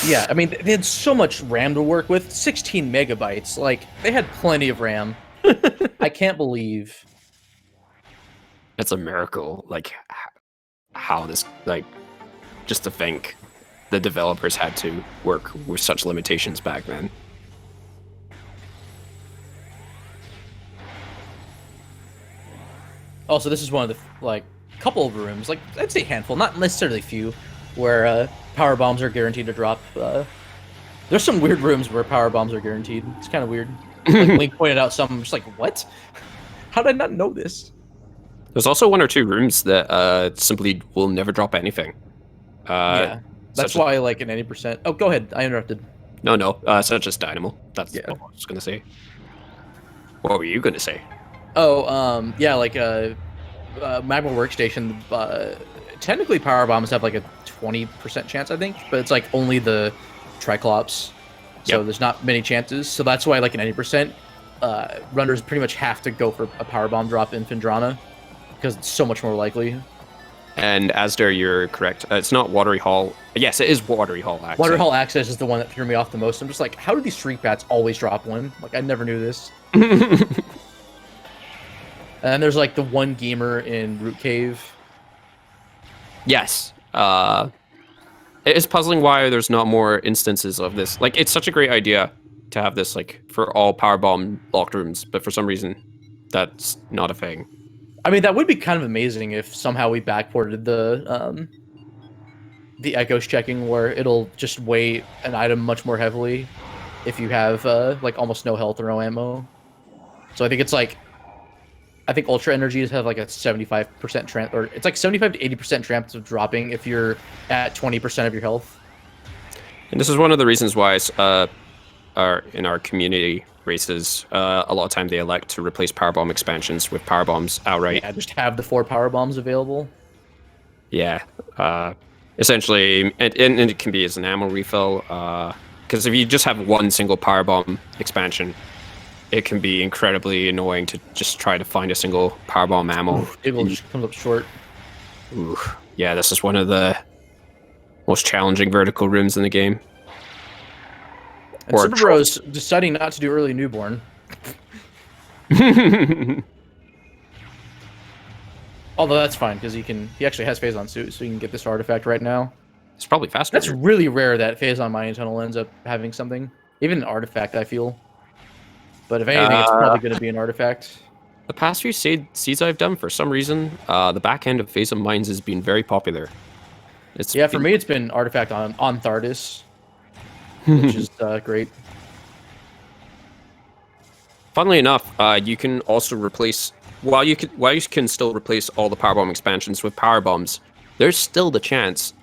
Yeah, I mean, they had so much RAM to work with. 16 megabytes. Like, they had plenty of RAM. I can't believe. It's a miracle. Like, how this, like, just to think the developers had to work with such limitations back then. Also, this is one of the, like, couple of rooms, like, I'd say handful, not necessarily few, where power bombs are guaranteed to drop. There's some weird rooms where power bombs are guaranteed. It's kind of weird. Like, Link pointed out some, I'm just like, what? How did I not know this? There's also one or two rooms that simply will never drop anything. Yeah, that's why, like, in any percent... Oh, go ahead, I interrupted. No, such as Dynamo. That's what I was going to say. What were you going to say? Oh, yeah, like, Magma Workstation, technically power bombs have, like, a 20% chance, I think, but it's, like, only the Triclops, so there's not many chances, so that's why, like, in any percent, runners pretty much have to go for a power bomb drop in Phendrana, because it's so much more likely. And Asdare, you're correct. It's not Watery Hall. Yes, it is Watery Hall Access. Watery Hall Access is the one that threw me off the most. I'm just like, how do these Shriek Bats always drop one? Like, I never knew this. And there's, like, the one gamer in Root Cave. Yes. It is puzzling why there's not more instances of this. Like, it's such a great idea to have this, like, for all power bomb locked rooms, but for some reason, that's not a thing. I mean, that would be kind of amazing if somehow we backported the echoes checking, where it'll just weigh an item much more heavily if you have like almost no health or no ammo. So I think it's like, I think Ultra Energies have like a 75% chance, or it's like 75 to 80% chance of dropping if you're at 20% of your health. And this is one of the reasons why in our community races, a lot of time they elect to replace power bomb expansions with power bombs outright. Yeah, just have the 4 power bombs available. Yeah, essentially, and it can be as an ammo refill. Because if you just have one single power bomb expansion, it can be incredibly annoying to just try to find a single power bomb ammo. It will just come up short. Ooh, yeah, this is one of the most challenging vertical rooms in the game. And Super Bro's deciding not to do early newborn. Although that's fine, because he actually has Phazon suit, so he can get this artifact right now. It's probably faster. That's really rare that Phazon Mining Tunnel ends up having something. Even an artifact, I feel. But if anything, it's probably going to be an artifact. The past few seeds I've done, for some reason, the back end of Phazon Mines has been very popular. For me, it's been artifact on Thardis, which is great. Funnily enough, you can also replace, while you can still replace all the power bomb expansions with power bombs, there's still the chance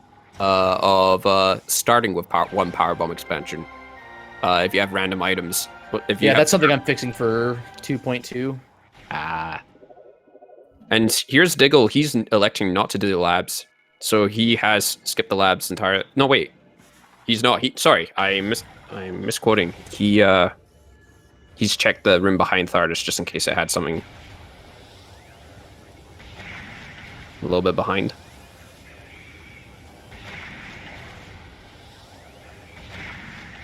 of starting with one power bomb expansion if you have random items. That's something I'm fixing for 2.2. And here's Diggle. He's electing not to do the labs, so he has skipped the labs entirely. No, wait, he's not. Sorry, I'm misquoting. He's checked the room behind Thardis just in case it had something a little bit behind.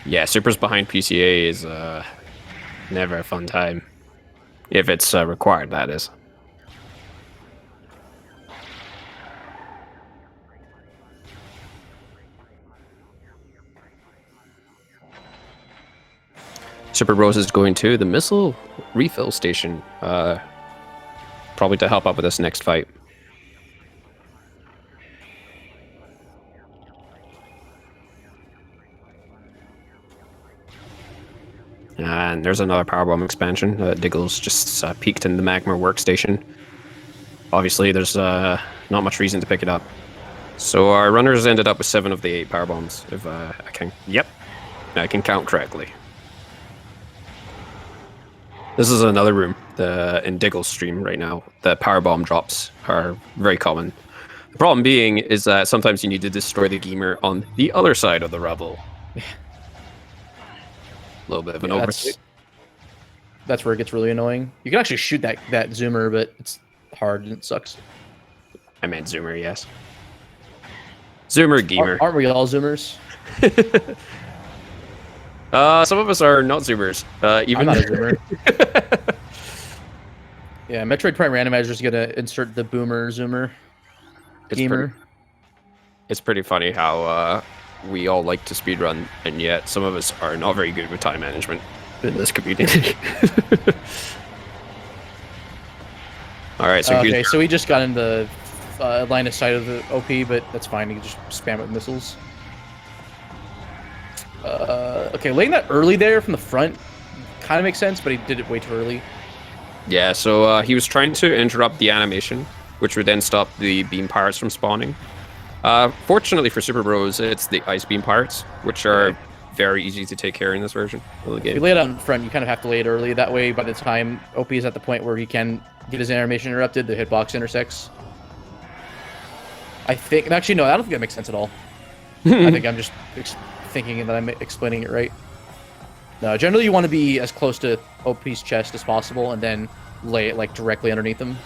Yeah, Supers behind PCA is never a fun time. If it's required, that is. Super Rose is going to the missile refill station, probably to help out with this next fight. And there's another powerbomb expansion. Diggle's just peeked in the Magma workstation. Obviously, there's not much reason to pick it up. So our runners ended up with 7 of the 8 powerbombs, if I can... Yep, I can count correctly. This is another room in Diggle's stream right now. The powerbomb drops are very common. The problem being is that sometimes you need to destroy the gamer on the other side of the rubble. A little bit of an oversight. That's where it gets really annoying. You can actually shoot that zoomer, but it's hard and it sucks. I meant zoomer, yes. Zoomer gamer. Aren't we all Zoomers? Some of us are not Zoomers. I'm Even not a Zoomer. Yeah, Metroid Prime Randomizer is gonna insert the boomer Zoomer. Gamer. It's pretty funny how we all like to speedrun, and yet some of us are not very good with time management in this community. All right, so okay, so we just got in the line of sight of the OP, but that's fine. You can just spam it with missiles. Okay, laying that early there from the front kind of makes sense, but he did it way too early. Yeah, so he was trying to interrupt the animation, which would then stop the beam pirates from spawning. Fortunately for Super Bros, it's the ice beam pirates, which are very easy to take care in this version of the game. If you lay it out in front, you kind of have to lay it early. That way, by the time OP is at the point where he can get his animation interrupted, the hitbox intersects. I think... Actually, no, I don't think that makes sense at all. I think I'm just thinking that I'm explaining it right. No, generally you want to be as close to OP's chest as possible and then lay it like directly underneath him.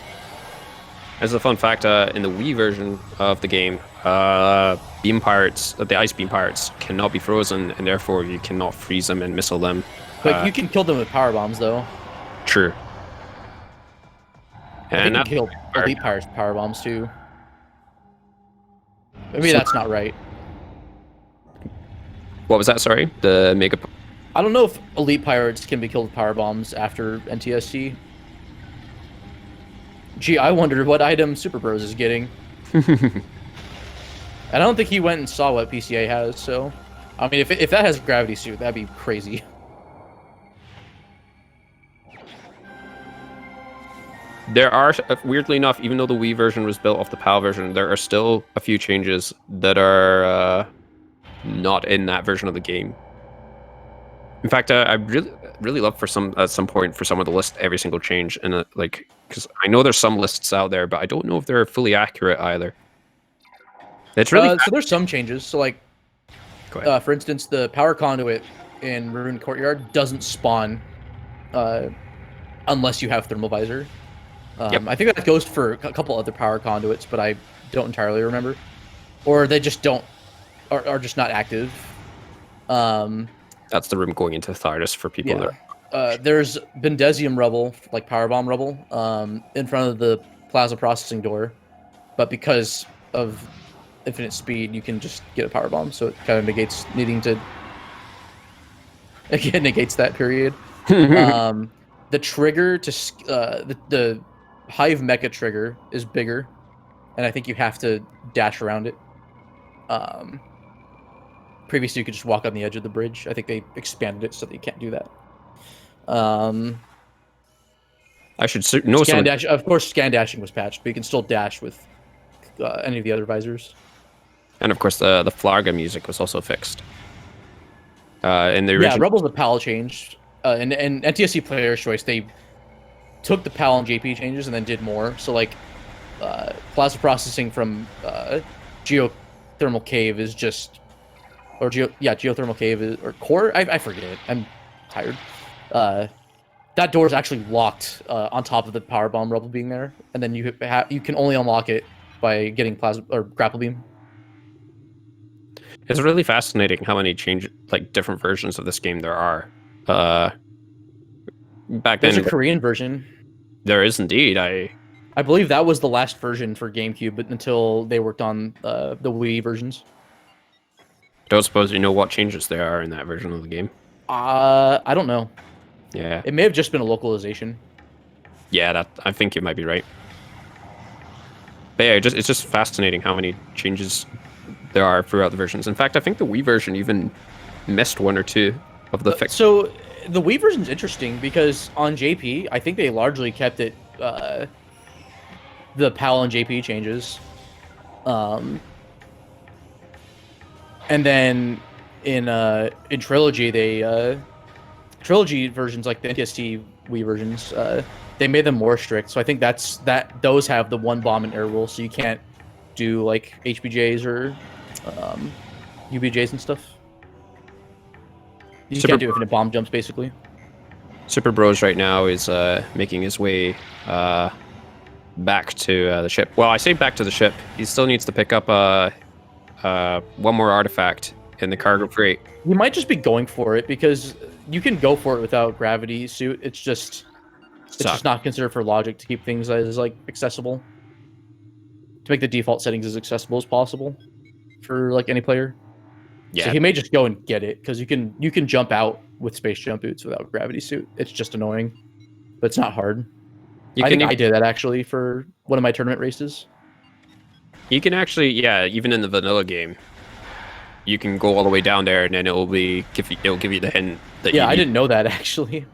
As a fun fact, in the Wii version of the game, beam pirates, the ice beam pirates, cannot be frozen, and therefore you cannot freeze them and missile them. But you can kill them with power bombs, though. True. And you can kill elite pirates with power bombs too. Maybe that's not right. What was that? Sorry, the mega. I don't know if elite pirates can be killed with power bombs after NTSC. Gee, I wonder what item Super Bros is getting. And I don't think he went and saw what PCA has, so... I mean, if that has a gravity suit, that'd be crazy. There are, weirdly enough, even though the Wii version was built off the PAL version, there are still a few changes that are not in that version of the game. In fact, I really love at some point for someone to list every single change, and like, because I know there's some lists out there, but I don't know if they're fully accurate either. It's really so there's some changes. So like, for instance, the power conduit in Ruined Courtyard doesn't spawn unless you have thermal visor. I think that goes for a couple other power conduits, but I don't entirely remember, or they just don't are just not active. That's the room going into Thardis for people that. There's Bendesium rubble, like powerbomb rubble, in front of the plaza processing door, but because of infinite speed, you can just get a powerbomb, so it kind of negates needing to. Again, negates that period. The trigger to the Hive Mecha trigger is bigger, and I think you have to dash around it. Previously, you could just walk on the edge of the bridge. I think they expanded it so that you can't do that. I should know scan dash. Of course, scan dashing was patched, but you can still dash with any of the other visors. And of course, the Flarga music was also fixed. In the original... Yeah, Rebels the PAL changed. And NTSC Player's Choice, they took the PAL and JP changes and then did more. So like, plasma processing from Geothermal Cave is just, or Geothermal Cave is, or Core. I forget it. I'm tired. That door is actually locked on top of the power bomb rubble being there, and then you can only unlock it by getting plasma or grapple beam. It's really fascinating how many different versions of this game there are. Back then, there's a Korean version. There is indeed. I believe that was the last version for GameCube, but until they worked on the Wii versions. I don't suppose you know what changes there are in that version of the game. I don't know. Yeah, it may have just been a localization. Yeah, I think you might be right. But yeah, it's just fascinating how many changes there are throughout the versions. In fact, I think the Wii version even missed one or two of the fixed. So the Wii version is interesting because on JP, I think they largely kept it the PAL and JP changes, and then in Trilogy Trilogy versions like the NTSC Wii versions, they made them more strict. So I think those have the one bomb and air rule, so you can't do like HBJs or UBJs and stuff. You can't do infinite bomb jumps, basically. Super Bros right now is making his way back to the ship. Well, I say back to the ship. He still needs to pick up one more artifact in the cargo crate. You might just be going for it because you can go for it without gravity suit. It's just not considered for logic to keep things as like accessible. To make the default settings as accessible as possible for like any player. Yeah. So he may just go and get it because you can jump out with space jump boots without gravity suit. It's just annoying, but it's not hard. I think I did that actually for one of my tournament races. You can actually, yeah, even in the vanilla game, you can go all the way down there, and then it'll give you the hint that. Yeah, I didn't know that actually.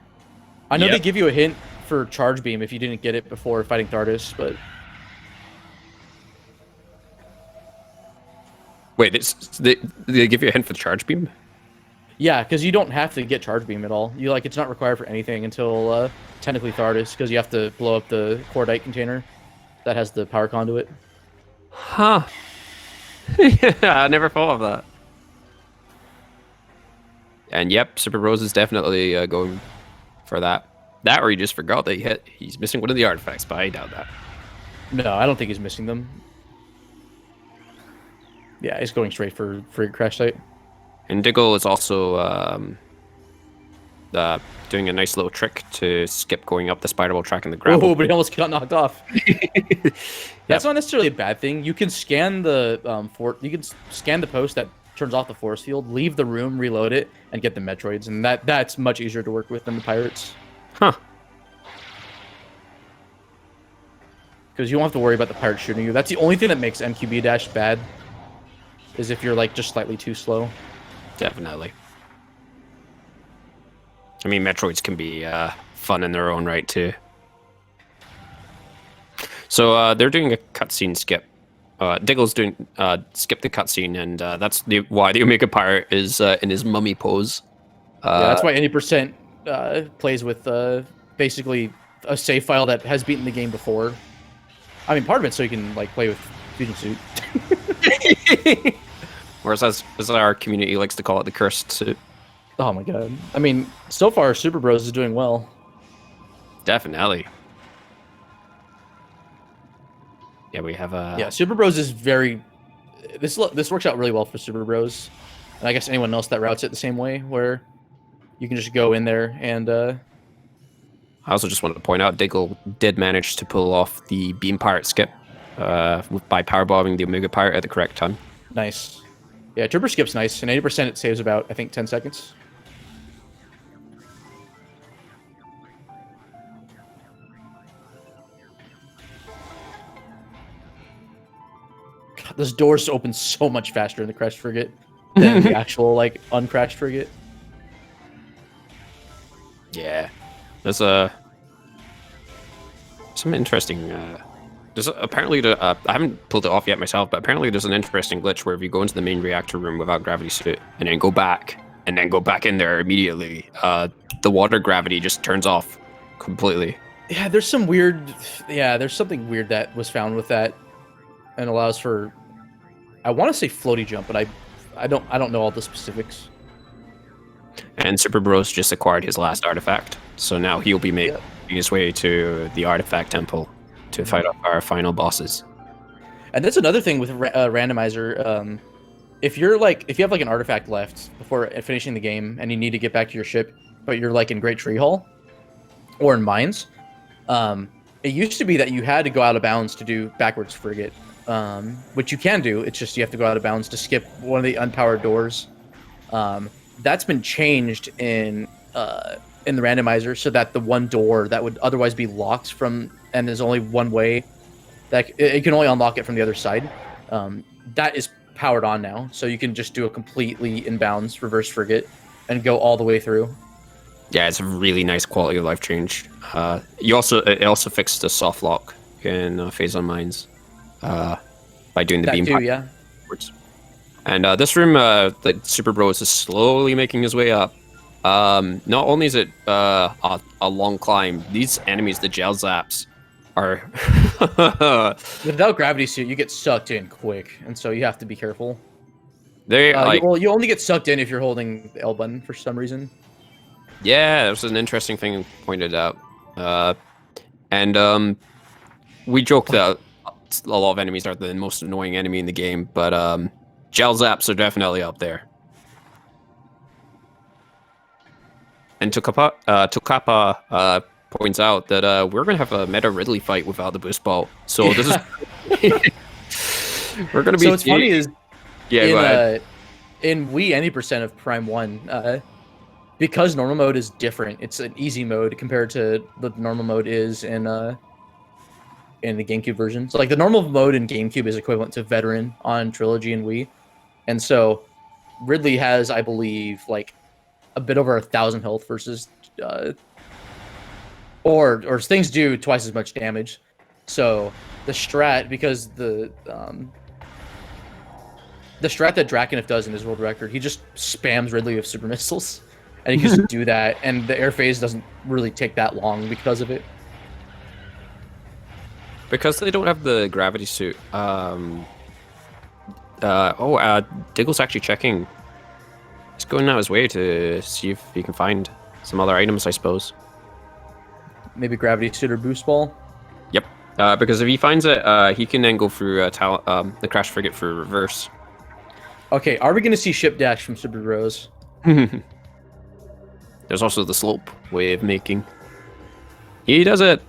I know Yep. they give you a hint for charge beam if you didn't get it before fighting Thardus, but wait, they give you a hint for the charge beam? yeah, because you don't have to get charge beam at all. You like it's not required for anything until technically Thardus, because you have to blow up the cordite container that has the power conduit. Huh. Yeah, I never thought of that. And yep, Super Rose is definitely going for that. That, or he just forgot that he's missing one of the artifacts, but I doubt that. No, I don't think he's missing them. Yeah, he's going straight for crash site. And Diggle is also doing a nice little trick to skip going up the spiral track in the gravel. Oh, but he almost got knocked off. That's not necessarily a bad thing. You can scan the scan the post that turns off the force field, leave the room, reload it, and get the Metroids, and that's much easier to work with than the pirates. Huh. Because you don't have to worry about the pirates shooting you. That's the only thing that makes MQB dash bad, is if you're like just slightly too slow. Definitely. I mean, Metroids can be fun in their own right too. So they're doing a cutscene skip. Diggle's doing skip the cutscene, and that's why the Omega Pirate is in his mummy pose. Yeah, that's why any percent plays with basically a save file that has beaten the game before. I mean, part of it so you can like play with Fusion Suit. Whereas as our community likes to call it, the cursed suit. Oh my god. I mean, so far Super Bros is doing well. Definitely. Yeah, we have a... Yeah, Super Bros is very... This works out really well for Super Bros. And I guess anyone else that routes it the same way, where you can just go in there and... I also just wanted to point out, Diggle did manage to pull off the Beam Pirate skip by powerbombing the Omega Pirate at the correct time. Nice. Yeah, Trooper skip's nice, and 80% it saves about, I think, 10 seconds. God, those doors open so much faster in the crashed frigate than the actual, like, uncrashed frigate. Yeah. There's some interesting... There's apparently I haven't pulled it off yet myself, but apparently there's an interesting glitch where if you go into the main reactor room without gravity suit and then go back in there immediately, the water gravity just turns off completely. Yeah, there's some weird. Yeah, there's something weird that was found with that, and allows for. I want to say floaty jump, but I don't know all the specifics. And Super Bros just acquired his last artifact, so now he'll be making his way to the artifact temple to fight off our final bosses. And that's another thing with randomizer. If you have like an artifact left before finishing the game and you need to get back to your ship, but you're like in Great Tree Hall or in mines, it used to be that you had to go out of bounds to do backwards frigate, which you can do. It's just you have to go out of bounds to skip one of the unpowered doors. That's been changed in the randomizer so that the one door that would otherwise be locked from, and there's only one way that it can only unlock it from the other side. That is powered on now, so you can just do a completely inbounds reverse frigate and go all the way through. Yeah, it's a really nice quality of life change. It also fixed the soft lock in Phase on Mines by doing the beam. Yeah. And this room, the Super Bros is slowly making his way up. Not only is it a long climb, these enemies, the gel zaps, are... Without gravity suit, you get sucked in quick, and so you have to be careful. They you only get sucked in if you're holding the L button for some reason. Yeah, that was an interesting thing pointed out. And we joke that a lot of enemies are the most annoying enemy in the game, but Gel zaps are definitely up there. And Tukapa points out that we're going to have a Meta Ridley fight without the boost ball. So this is... we're going to be... So what's funny is go ahead. In Wii, any percent of Prime 1, because normal mode is different, it's an easy mode compared to what normal mode is in the GameCube version. So like the normal mode in GameCube is equivalent to Veteran on Trilogy and Wii. And so Ridley has, I believe, like a bit over 1,000 health versus or things do twice as much damage. So the strat, because the strat that Drakenif does in his world record, he just spams Ridley with super missiles, and he can just do that, and the air phase doesn't really take that long because of it. Because they don't have the gravity suit. Diggle's actually checking. He's going out his way to see if he can find some other items, I suppose. Maybe gravity suit or boost ball. Yep. Because if he finds it, he can then go through the crash frigate for reverse. Okay, are we going to see ship dash from Super Bros? There's also the slope way of making. He does it.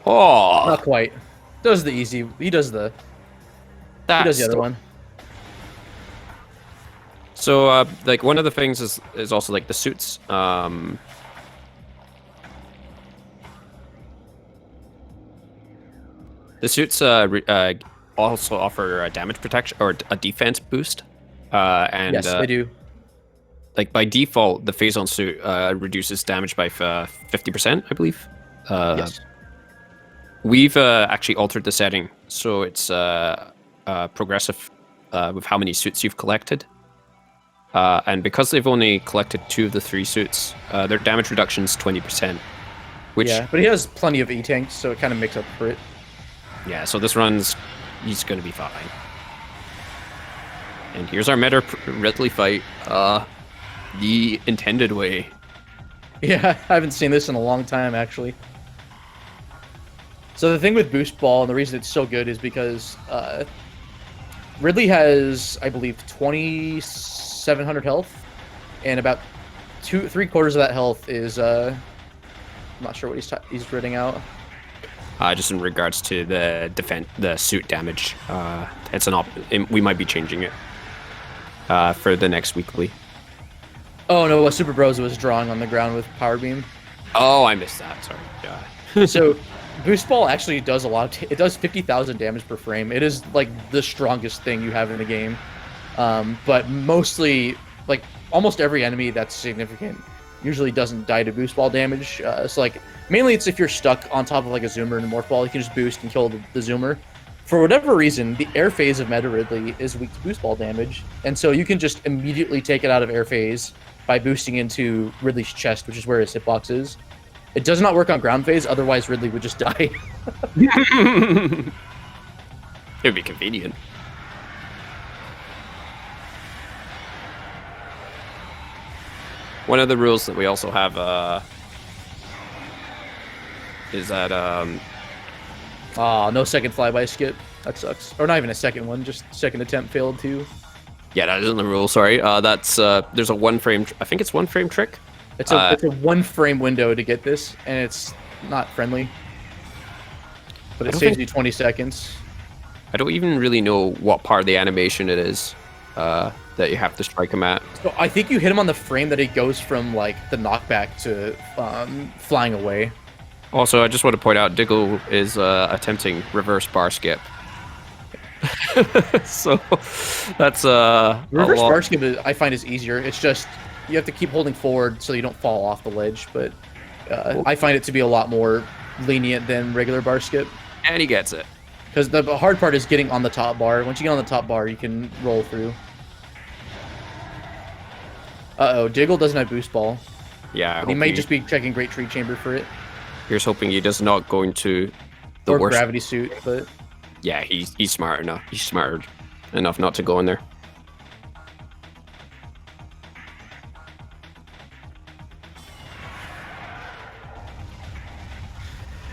Oh, not quite. Does the easy. He does the other one. So, like, one of the things is also, like, the suits. The suits also offer a damage protection, or a defense boost. And, yes, they do. Like, by default, the Phazon suit reduces damage by 50%, I believe. Yes. We've actually altered the setting, so it's progressive with how many suits you've collected. And because they've only collected 2 of the 3 suits, their damage reduction is 20%. Which, yeah, but he has plenty of E-tanks, so it kind of makes up for it. Yeah, so this run's... he's going to be fine. And here's our Meta Ridley fight. The intended way. Yeah, I haven't seen this in a long time, actually. So the thing with Boost Ball, and the reason it's so good, is because Ridley has, I believe, 2,700 health, and about 3/4 of that health is, I'm not sure what he's ridding out. Just in regards to the suit damage, it's we might be changing it for the next weekly. Oh no, Super Bros was drawing on the ground with Power Beam. Oh, I missed that. Sorry. Yeah. So, Boost Ball actually does a lot. It does 50,000 damage per frame. It is like the strongest thing you have in the game. But mostly, like almost every enemy that's significant usually doesn't die to Boost Ball damage. So like mainly it's if you're stuck on top of like a Zoomer and a Morph Ball, you can just boost and kill the Zoomer. For whatever reason, the air phase of Meta Ridley is weak to Boost Ball damage, and so you can just immediately take it out of air phase by boosting into Ridley's chest, which is where his hitbox is. It does not work on ground phase, otherwise Ridley would just die. It would be convenient. One of the rules that we also have is that no second flyby skip. That sucks. Or not even a second one, just second attempt failed too. Yeah, that isn't the rule. Sorry. That's there's a 1 frame. I think it's 1 frame trick. It's a 1 frame window to get this, and it's not friendly. But it saves you 20 seconds. I don't even really know what part of the animation it is that you have to strike him at. So I think you hit him on the frame that he goes from like the knockback to flying away. Also, I just want to point out Diggle is attempting reverse bar skip. So that's reverse bar skip I find is easier. It's just you have to keep holding forward so you don't fall off the ledge, but I find it to be a lot more lenient than regular bar skip. And he gets it. Because the hard part is getting on the top bar. Once you get on the top bar, you can roll through. Uh-oh, Diggle doesn't have boost ball. Yeah, he might just be checking Great Tree Chamber for it. Here's hoping he does not go into the or worst. Gravity Suit, but... Yeah, he's smart enough. He's smart enough not to go in there.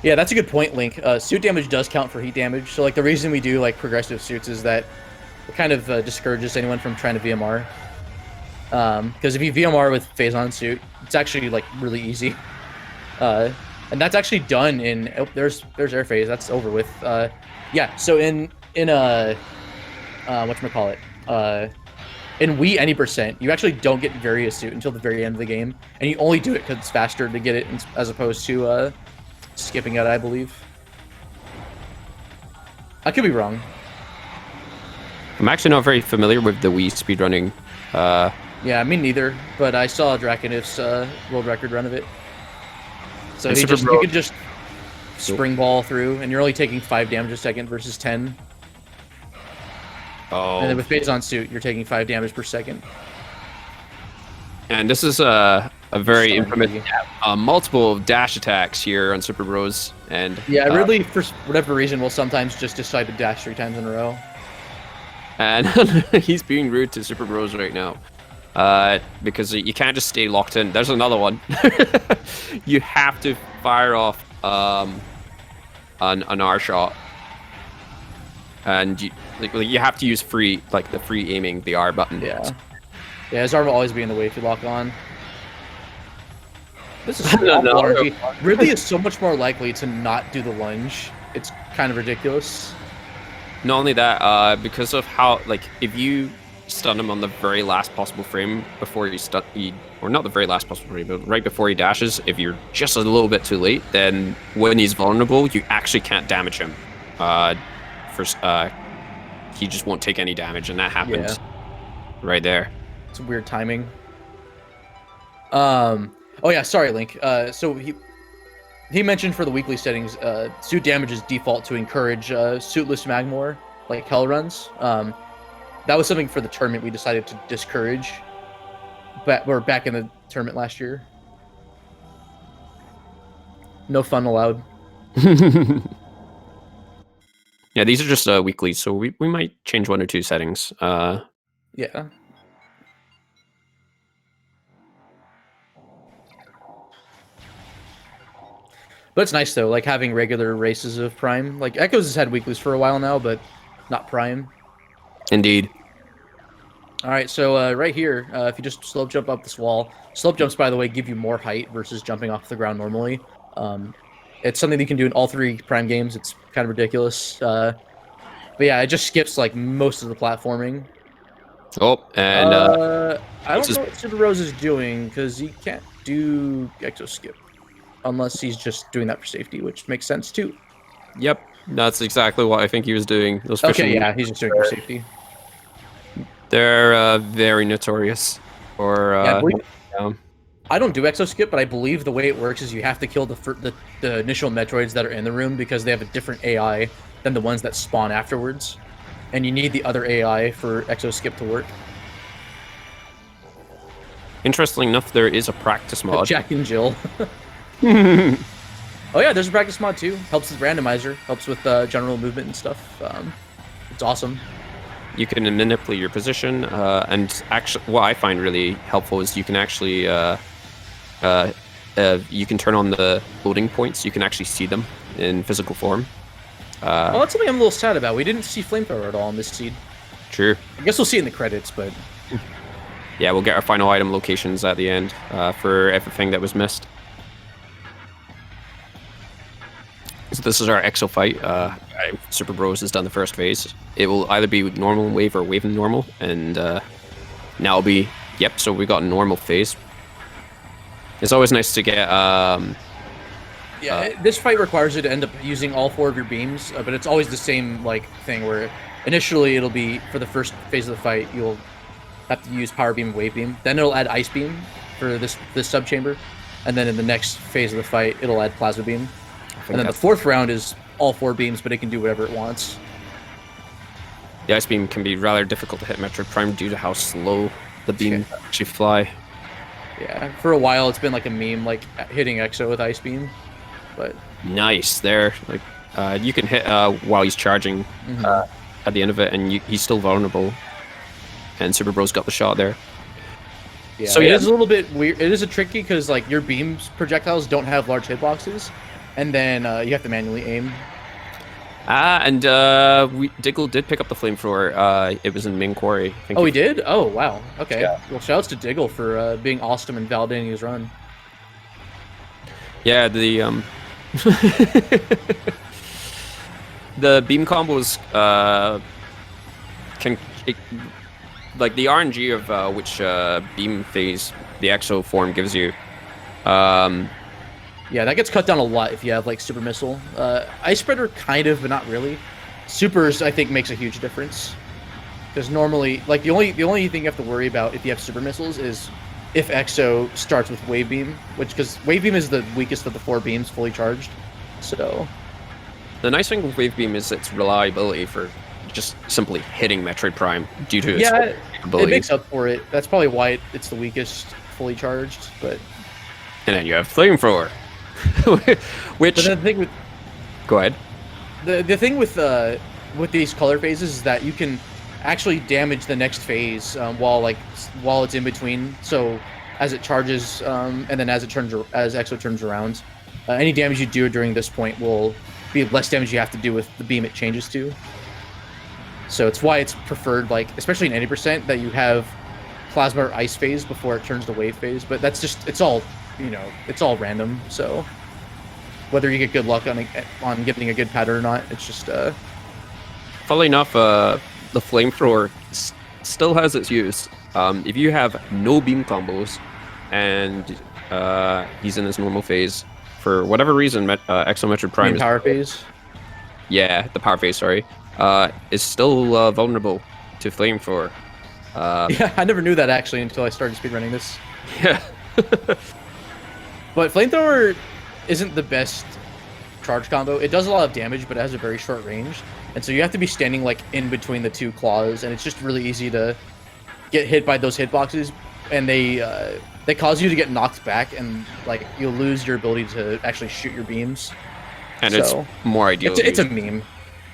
Yeah, that's a good point, Link. Suit damage does count for heat damage. So, like, the reason we do, like, progressive suits is that, it kind of discourages anyone from trying to VMR. Because if you VMR with phase on suit, it's actually like really easy. And that's actually done in there's air phase, that's over with. Yeah, so in whatchamacallit, in Wii any percent, you actually don't get very astute until the very end of the game, and you only do it because it's faster to get it as opposed to skipping it, I believe. I could be wrong. I'm actually not very familiar with the Wii speedrunning. Yeah, me neither, but I saw Draconif's world record run of it. So you could just spring ball through, and you're only taking 5 damage a second versus 10. Oh. And then with phase on suit, you're taking 5 damage per second. And this is a very infamous multiple dash attacks here on Super Bros. And yeah, Ridley, for whatever reason, will sometimes just decide to dash 3 times in a row. And he's being rude to Super Bros right now. Because you can't just stay locked in. There's another one. You have to fire off an R shot. And you have to use the free aiming, the R button. Yeah. Yeah, his R will always be in the way if you lock on. This is RNG. Ridley is so much more likely to not do the lunge. It's kind of ridiculous. Not only that, because of how, if you stun him on the very last possible frame before or not the very last possible frame, but right before he dashes, if you're just a little bit too late, then when he's vulnerable, you actually can't damage him. He just won't take any damage, and that happens right there. It's weird timing. Oh yeah, sorry, Link. So he mentioned for the weekly settings, suit damage is default to encourage suitless Magmor, like Hell runs. That was something for the tournament we decided to discourage. But we're back in the tournament last year. No fun allowed. Yeah, these are just weekly, so we might change 1 or 2 settings. Yeah. But it's nice though, like having regular races of Prime. Like Echoes has had weeklies for a while now, but not Prime. Indeed. All right, so right here, if you just slope jump up this wall, slope jumps, by the way, give you more height versus jumping off the ground normally. It's something that you can do in all 3 Prime games. It's kind of ridiculous. But yeah, it just skips like most of the platforming. Oh, and I don't know what Super Rose is doing because he can't do Exo skip unless he's just doing that for safety, which makes sense too. Yep, that's exactly what I think he was doing. Those okay, yeah, he's just doing it for safety. They're very notorious for. I don't do Exo skip, but I believe the way it works is you have to kill the initial Metroids that are in the room because they have a different AI than the ones that spawn afterwards, and you need the other AI for Exo skip to work. Interestingly enough, there is a practice mod. Jack and Jill. Oh yeah, there's a practice mod too. Helps with randomizer. Helps with general movement and stuff. It's awesome. You can manipulate your position, and actually, what I find really helpful is you can actually you can turn on the loading points. You can actually see them in physical form. Well, that's something I'm a little sad about. We didn't see flamethrower at all in this seed. True. I guess we'll see it in the credits, but yeah, we'll get our final item locations at the end for everything that was missed. So this is our Exo fight. Super Bros has done the first phase. It will either be normal wave or wave and normal, and now it'll be so we got a normal phase. It's always nice to get. This fight requires you to end up using all 4 of your beams, but it's always the same thing where initially it'll be for the first phase of the fight you'll have to use power beam and wave beam. Then it'll add ice beam for this sub chamber, and then in the next phase of the fight it'll add plasma beam. And then the 4th round is all 4 beams, but it can do whatever it wants. The ice beam can be rather difficult to hit Metroid Prime due to how slow the beam actually fly. Yeah, for a while it's been like a meme, like hitting Exo with ice beam. But nice there, you can hit while he's charging at the end of it, and he's still vulnerable. And Super Bros got the shot there. Yeah, so it is a little bit weird. It is a tricky because your beams projectiles don't have large hitboxes, and then you have to manually aim. And Diggle did pick up the flamethrower. It was in main quarry. Oh, he did? Oh, wow. Okay. Yeah. Well, shouts to Diggle for being awesome and validating his run. Yeah, the the beam combos like the RNG of which beam phase the exo form gives you. Yeah, that gets cut down a lot if you have like super missile. Ice spreader kind of, but not really. Supers I think makes a huge difference because normally, like the only thing you have to worry about if you have super missiles is if exo starts with wave beam, because wave beam is the weakest of the 4 beams fully charged. So the nice thing with wave beam is its reliability for just simply hitting Metroid Prime due to its it makes up for it. That's probably why it's the weakest fully charged. But and then you have flamethrower, which. But the thing with go ahead. The thing with these color phases is that you can actually damage the next phase while it's in between. So as it charges and then as exo turns around, any damage you do during this point will be less damage you have to do with the beam it changes to. So it's why it's preferred, like especially in 80%, that you have plasma or ice phase before it turns to wave phase. But that's just it's all random. So whether you get good luck on getting a good pattern or not, it's just Funnily enough, the flamethrower still has its use. If you have no beam combos and he's in his normal phase, for whatever reason, Exo Metroid Prime is power phase. Yeah, the power phase. Sorry, is still vulnerable to flamethrower. Yeah, I never knew that actually until I started speedrunning this. Yeah, but flamethrower isn't the best charge combo. It does a lot of damage, but it has a very short range. And so you have to be standing like in between the 2 claws, and it's just really easy to get hit by those hitboxes, and they cause you to get knocked back, and like you'll lose your ability to actually shoot your beams. And it's more ideal. It's a meme.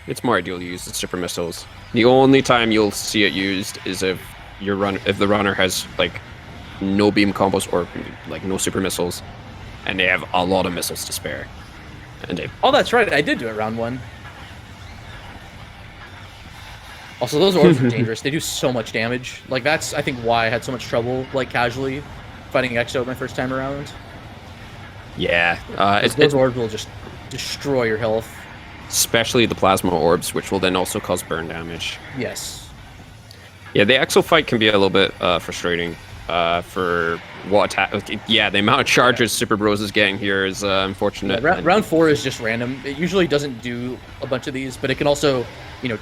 It's more ideal to use its super missiles. The only time you'll see it used is if the runner has like no beam combos or like no super missiles, and they have a lot of missiles to spare. And oh, that's right. I did do it round 1. Also, those orbs are dangerous. They do so much damage. Like that's I think why I had so much trouble like casually fighting Exo my first time around. Yeah, those orbs will just destroy your health. Especially the plasma orbs, which will then also cause burn damage. Yes. Yeah, the Exo fight can be a little bit frustrating for what attack. Yeah, the amount of charges Super Bros is getting here is unfortunate. Yeah, round 4 is just random. It usually doesn't do a bunch of these, but it can also,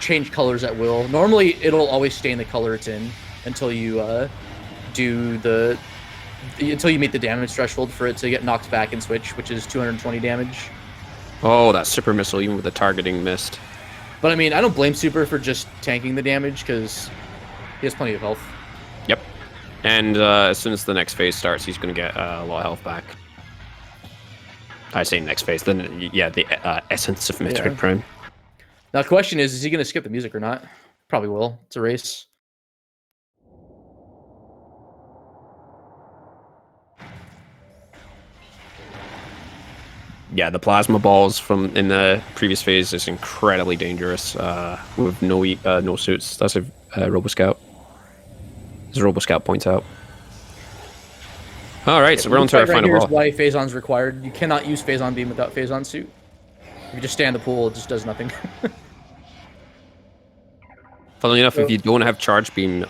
change colors at will. Normally, it'll always stay in the color it's in until you until you meet the damage threshold for it to get knocked back and switch, which is 220 damage. Oh, that super missile, even with the targeting missed. But I mean, I don't blame Super for just tanking the damage because he has plenty of health. Yep. And as soon as the next phase starts, he's going to get a lot of health back. I say next phase, then yeah, the essence of Metroid Prime. Now the question is he going to skip the music or not? Probably will. It's a race. Yeah, the plasma balls from in the previous phase is incredibly dangerous with no suits. That's a Robo Scout. As Robo Scout points out. All right, so we're on to our final ball. Here's why Phazon's required. You cannot use Phazon Beam without Phazon Suit. If you just stay in the pool, it just does nothing. Funnily enough, if you don't have Charge Beam,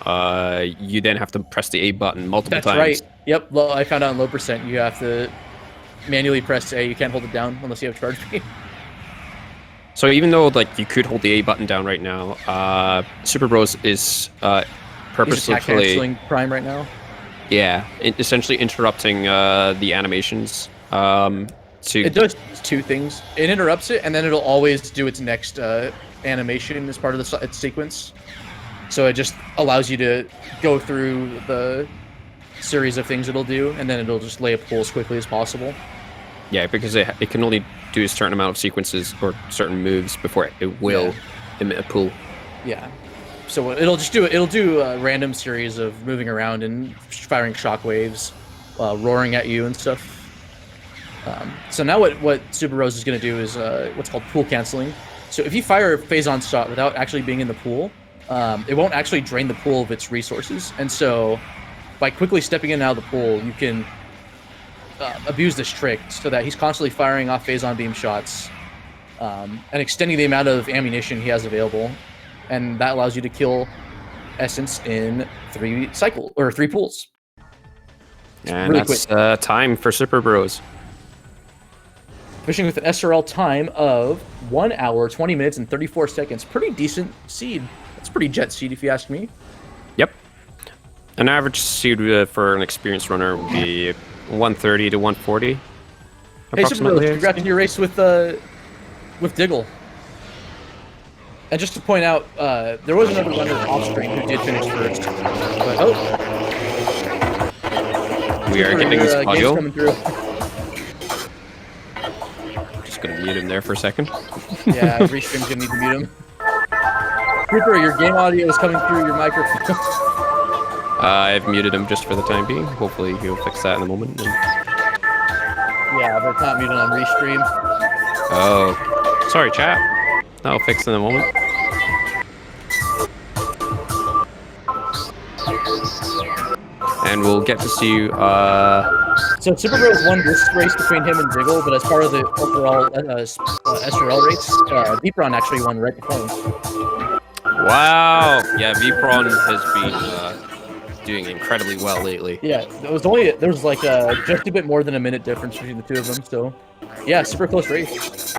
you then have to press the A button multiple times. That's right. Yep, I found out in low percent you have to manually press A. You can't hold it down unless you have Charge Beam. So even though you could hold the A button down right now, Super Bros is purposefully canceling Prime right now. Yeah, essentially interrupting the animations. It does 2 things. It interrupts it, and then it'll always do its next animation as part of its sequence. So it just allows you to go through the series of things it'll do, and then it'll just lay a pool as quickly as possible. Yeah, because it can only do a certain amount of sequences or certain moves before it will emit a pool. Yeah. So it'll do a random series of moving around and firing shockwaves, roaring at you and stuff. So now what Super Rose is going to do is what's called pool canceling. So if you fire a phase-on shot without actually being in the pool, it won't actually drain the pool of its resources. And so by quickly stepping in and out of the pool, you can abuse this trick so that he's constantly firing off phase-on beam shots and extending the amount of ammunition he has available. And that allows you to kill Essence in 3 pools. And really that's quick. time for Super Bros. Fishing with an SRL time of 1 hour, 20 minutes, and 34 seconds. Pretty decent seed. That's pretty jet seed, if you ask me. Yep. An average seed for an experienced runner would be 130 to 140. Hey, Super Bros, congrats on your race with Diggle. And just to point out, there was another runner off screen who did finish first. But, we are getting this audio. Coming through. Just gonna mute him there for a second. Yeah, Restream's gonna need to mute him. Cooper, your game audio is coming through your microphone. I've muted him just for the time being. Hopefully he'll fix that in a moment. Yeah, but it's not muted on Restream. Oh, sorry, chat. I'll fix it in a moment. And we'll get to see you. So Super Bros won this race between him and Diggle, but as part of the overall SRL race, Vpron actually won right before him. Wow. Yeah, Vpron has been doing incredibly well lately. Yeah, there was like just a bit more than a minute difference between the two of them. So, yeah, super close race.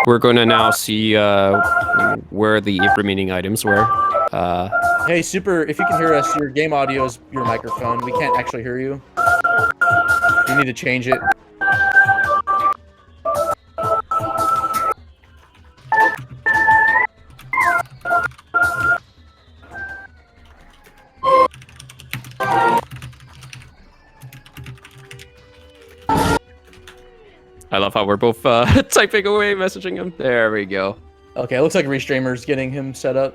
We're going to now see where the remaining items were. Hey, Super, if you can hear us, your game audio is your microphone. We can't actually hear you. You need to change it. I love how we're both typing away, messaging him. There we go. Okay, it looks like Restreamer's getting him set up.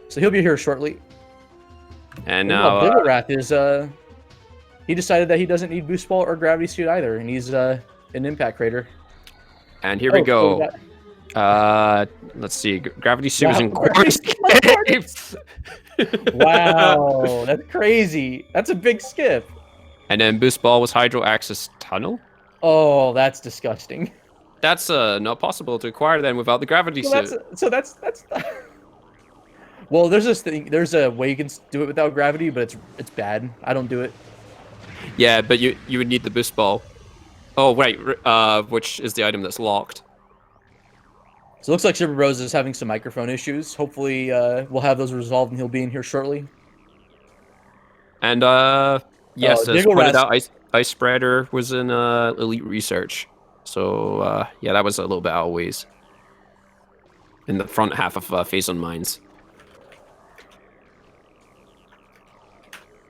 So he'll be here shortly. And now Bigger Wrath is he decided that he doesn't need boost ball or gravity suit either, and he's an impact crater. And here we go. Let's see. Gravity suit is in Wow, that's crazy. That's a big skip. And then boost ball was hydro access tunnel. Oh, that's disgusting. That's not possible to acquire then without the gravity suit. That's Well, there's this thing. There's a way you can do it without gravity, but it's bad. I don't do it. Yeah, but you would need the boost ball. Oh wait, which is the item that's locked. So it looks like Super Bros is having some microphone issues. Hopefully, we'll have those resolved, and he'll be in here shortly. And yes, as Diggle pointed Rast- out, Ice Spreader was in Elite Research. So yeah, that was a little bit out of ways. In the front half of Phase on Mines.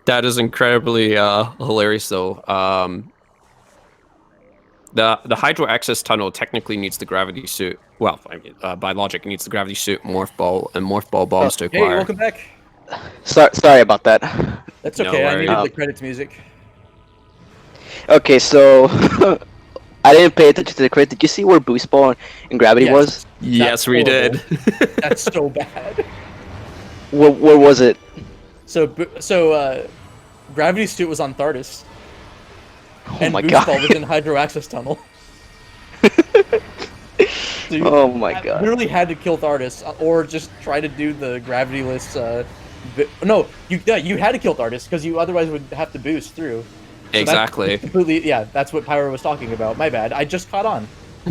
That is incredibly hilarious, though. The Hydro Access Tunnel technically needs the gravity suit. Well, I mean, by logic, it needs the gravity suit, morph ball, and morph ball bombs to acquire. Hey, welcome back. Sorry about that. That's No okay. I worries. needed the credits music. Okay, so I didn't pay attention to the credit. Did you see where boost ball and gravity Yes. was? Yes, we did. That's so bad. Where was it? So gravity suit was on Thardus. Oh my god. Boost ball was in Hydro Access Tunnel. So Oh my god. literally had to kill Thardus, or just try to do the gravity-less. No, you had to kill Thardus because you otherwise would have to boost through. So Exactly. Completely, yeah. That's what Pyro was talking about. My bad. I just caught on.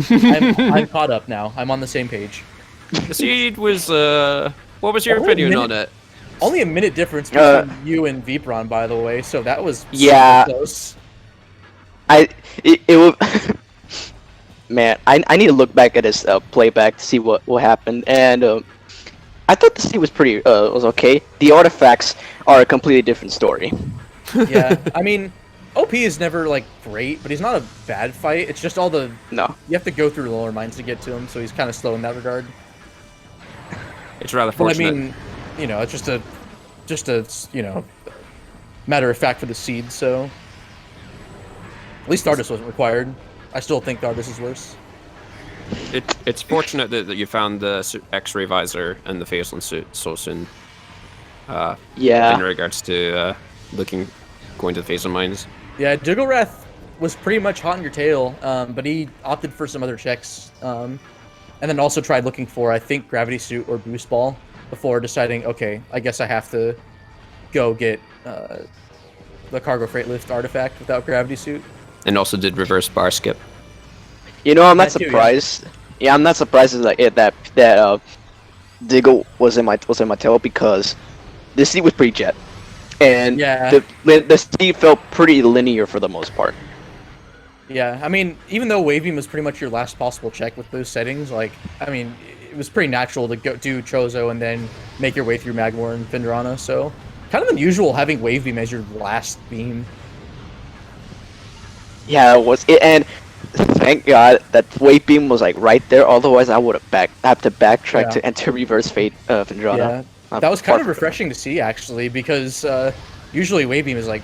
I'm caught up now. I'm on the same page. The seed was. What was your Only a opinion on minute. it? Only a minute difference between you and Vpron, by the way. So that was Yeah. super close. It would. Man, I need to look back at his playback to see what happened, and I thought the scene was was okay. The artifacts are a completely different story. Yeah, I mean, OP is never like great, but he's not a bad fight. It's just all the No. you have to go through lower mines to get to him, so he's kind of slow in that regard. It's rather But fortunate. I mean, you know, it's just a matter of fact for the seed. So at least Thardus wasn't required. I still think Thardus is worse. it's fortunate that you found the X-ray visor and the phase suit so soon. Yeah. In regards to going to the phase mines. Yeah, Jigglewrath was pretty much hot on your tail, but he opted for some other checks, and then also tried looking for, I think, Gravity Suit or Boost Ball before deciding, okay, I guess I have to go get the Cargo Freight Lift artifact without Gravity Suit. And also did reverse bar skip. You know, I'm not That too, surprised. Yeah, I'm not surprised that Diggle was in my tail because the seat was pretty jet, and Yeah. the seat felt pretty linear for the most part. Yeah, I mean, even though Wave Beam was pretty much your last possible check with those settings, like, I mean, it was pretty natural to go do Chozo and then make your way through Magmor and Phendrana, so kind of unusual having Wave Beam as your last beam. Yeah, it was. And thank God that Wave Beam was like right there. Otherwise, I would have to backtrack Yeah. to enter Reverse Fate Phendrana. Yeah, that was kind of refreshing to see, actually, because usually Wave Beam is like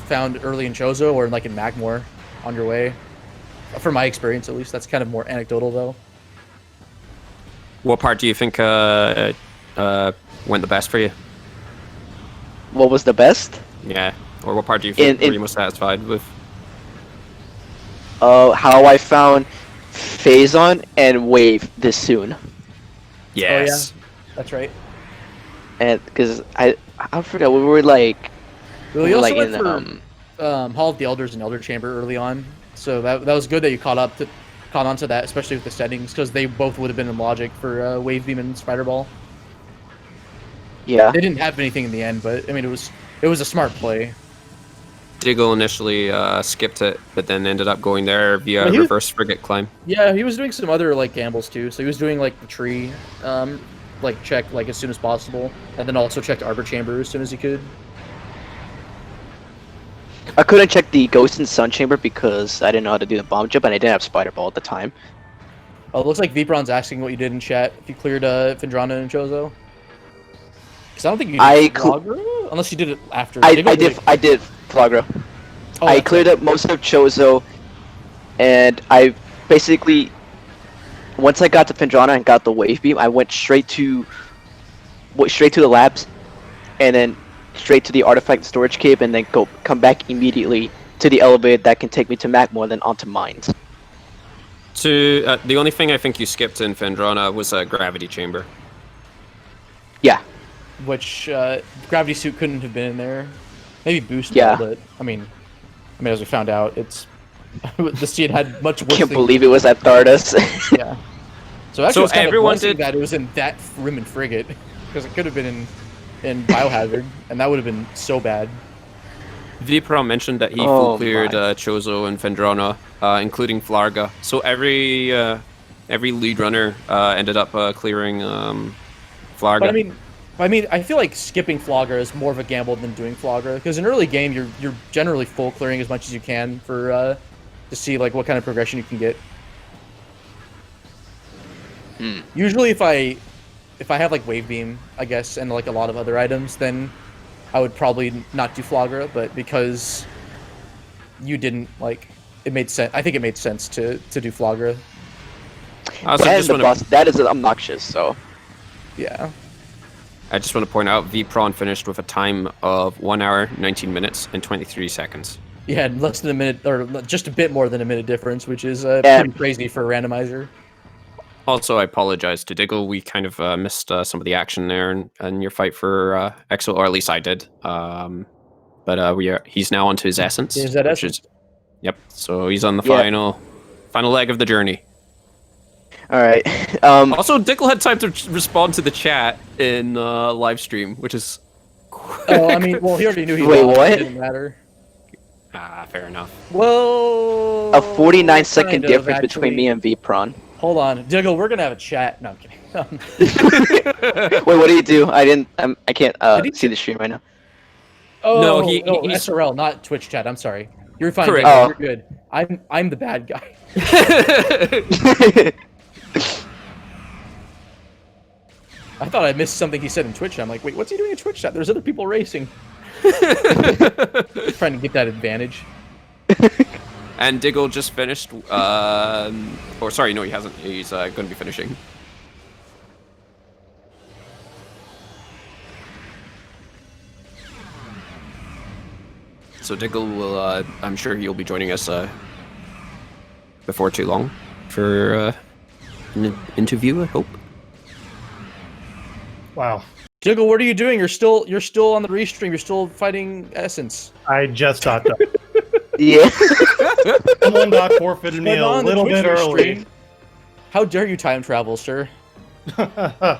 found early in Chozo or like in Magmor on your way. From my experience, at least, that's kind of more anecdotal, though. What part do you think went the best for you? What was the best? Yeah, or what part do you think were you most satisfied with? How I found Phazon and Wave this soon. Yes. Oh, yeah. That's right. And because I forgot we were like, Well, you also like went in for Hall of the Elders and Elder Chamber early on, so that was good that you caught onto that, especially with the settings, because they both would have been in logic for Wave Beam and Spider Ball. yeah. They didn't have anything in the end, but I mean, it was a smart play. Diggle initially skipped it, but then ended up going there via Well, reverse frigate climb. Yeah, he was doing some other like gambles too. So he was doing like the tree, like check like as soon as possible, and then also checked Arbor Chamber as soon as he could. I couldn't check the Ghost and Sun Chamber because I didn't know how to do the bomb jump, and I didn't have Spider Ball at the time. Oh, it looks like Vipron's asking what you did in chat. If you cleared Phendrana and Chozo. Because I don't think you did Flagra, unless you did it after. I did Flagra. Oh, I cleared up most of Chozo, and I basically, once I got to Phendrana and got the Wave Beam, I went straight to the labs, and then straight to the artifact storage cave, and then come back immediately to the elevator that can take me to Magmor and then onto mines. The only thing I think you skipped in Phendrana was a gravity chamber. Yeah. Which Gravity Suit couldn't have been in there. Maybe Boost Yeah. Ball, but I mean, as we found out, it's the seed had much worse. Can't believe it was at Thardus. Yeah. So actually, So it was kind everyone of blessing did- that it was in that room in Frigate, because it could have been in Biohazard, and that would have been so bad. Vipron mentioned that he full cleared Chozo and Phendrana, including Flarga. So every lead runner ended up clearing Flarga. But I mean, I feel like skipping Flogger is more of a gamble than doing Flogger, because in early game you're generally full clearing as much as you can for to see like what kind of progression you can get. Usually, if I have like Wave Beam, I guess, and like a lot of other items, then I would probably not do Flagra. But because you didn't, like, it made sense. I think it made sense to do Flagra. That is obnoxious. So Yeah. I just want to point out, Vipron finished with a time of 1 hour, 19 minutes, and 23 seconds. Yeah, less than a minute, or just a bit more than a minute difference, which is pretty crazy for a randomizer. Also, I apologize to Diggle. We kind of missed some of the action there in your fight for Exo, or at least I did. But he's now onto his essence. Is that essence? Yep. So he's on the final leg of the journey. all right. Also, Diggle had time to respond to the chat in live stream, which is quick. Oh, I mean, well, he already knew he Wait, lost. what? It didn't matter. Fair enough. Well, A 49-second kind of, difference between actually. me and Vipron. Hold on, Diggle, we're gonna have a chat. No, I'm kidding. Wait, what do you do? I can't see the stream right now. Oh, No, no, he's- SRL, not Twitch chat. I'm sorry. You're fine. Correct. Diggle, Oh. You're good. I'm the bad guy. I thought I missed something he said in Twitch chat. I'm like, wait, what's he doing in Twitch chat? There's other people racing. Trying to get that advantage. And Diggle just finished. Or sorry, no, he hasn't. He's going to be finishing. So Diggle will. I'm sure he'll be joining us before too long for an interview. I hope. Wow. Jiggle, what are you doing? You're still on the restream. You're still fighting Essence. I just got done. Yeah. Someone got forfeited me But a on the little Twitch bit early. restream, how dare you time travel, sir? Yeah.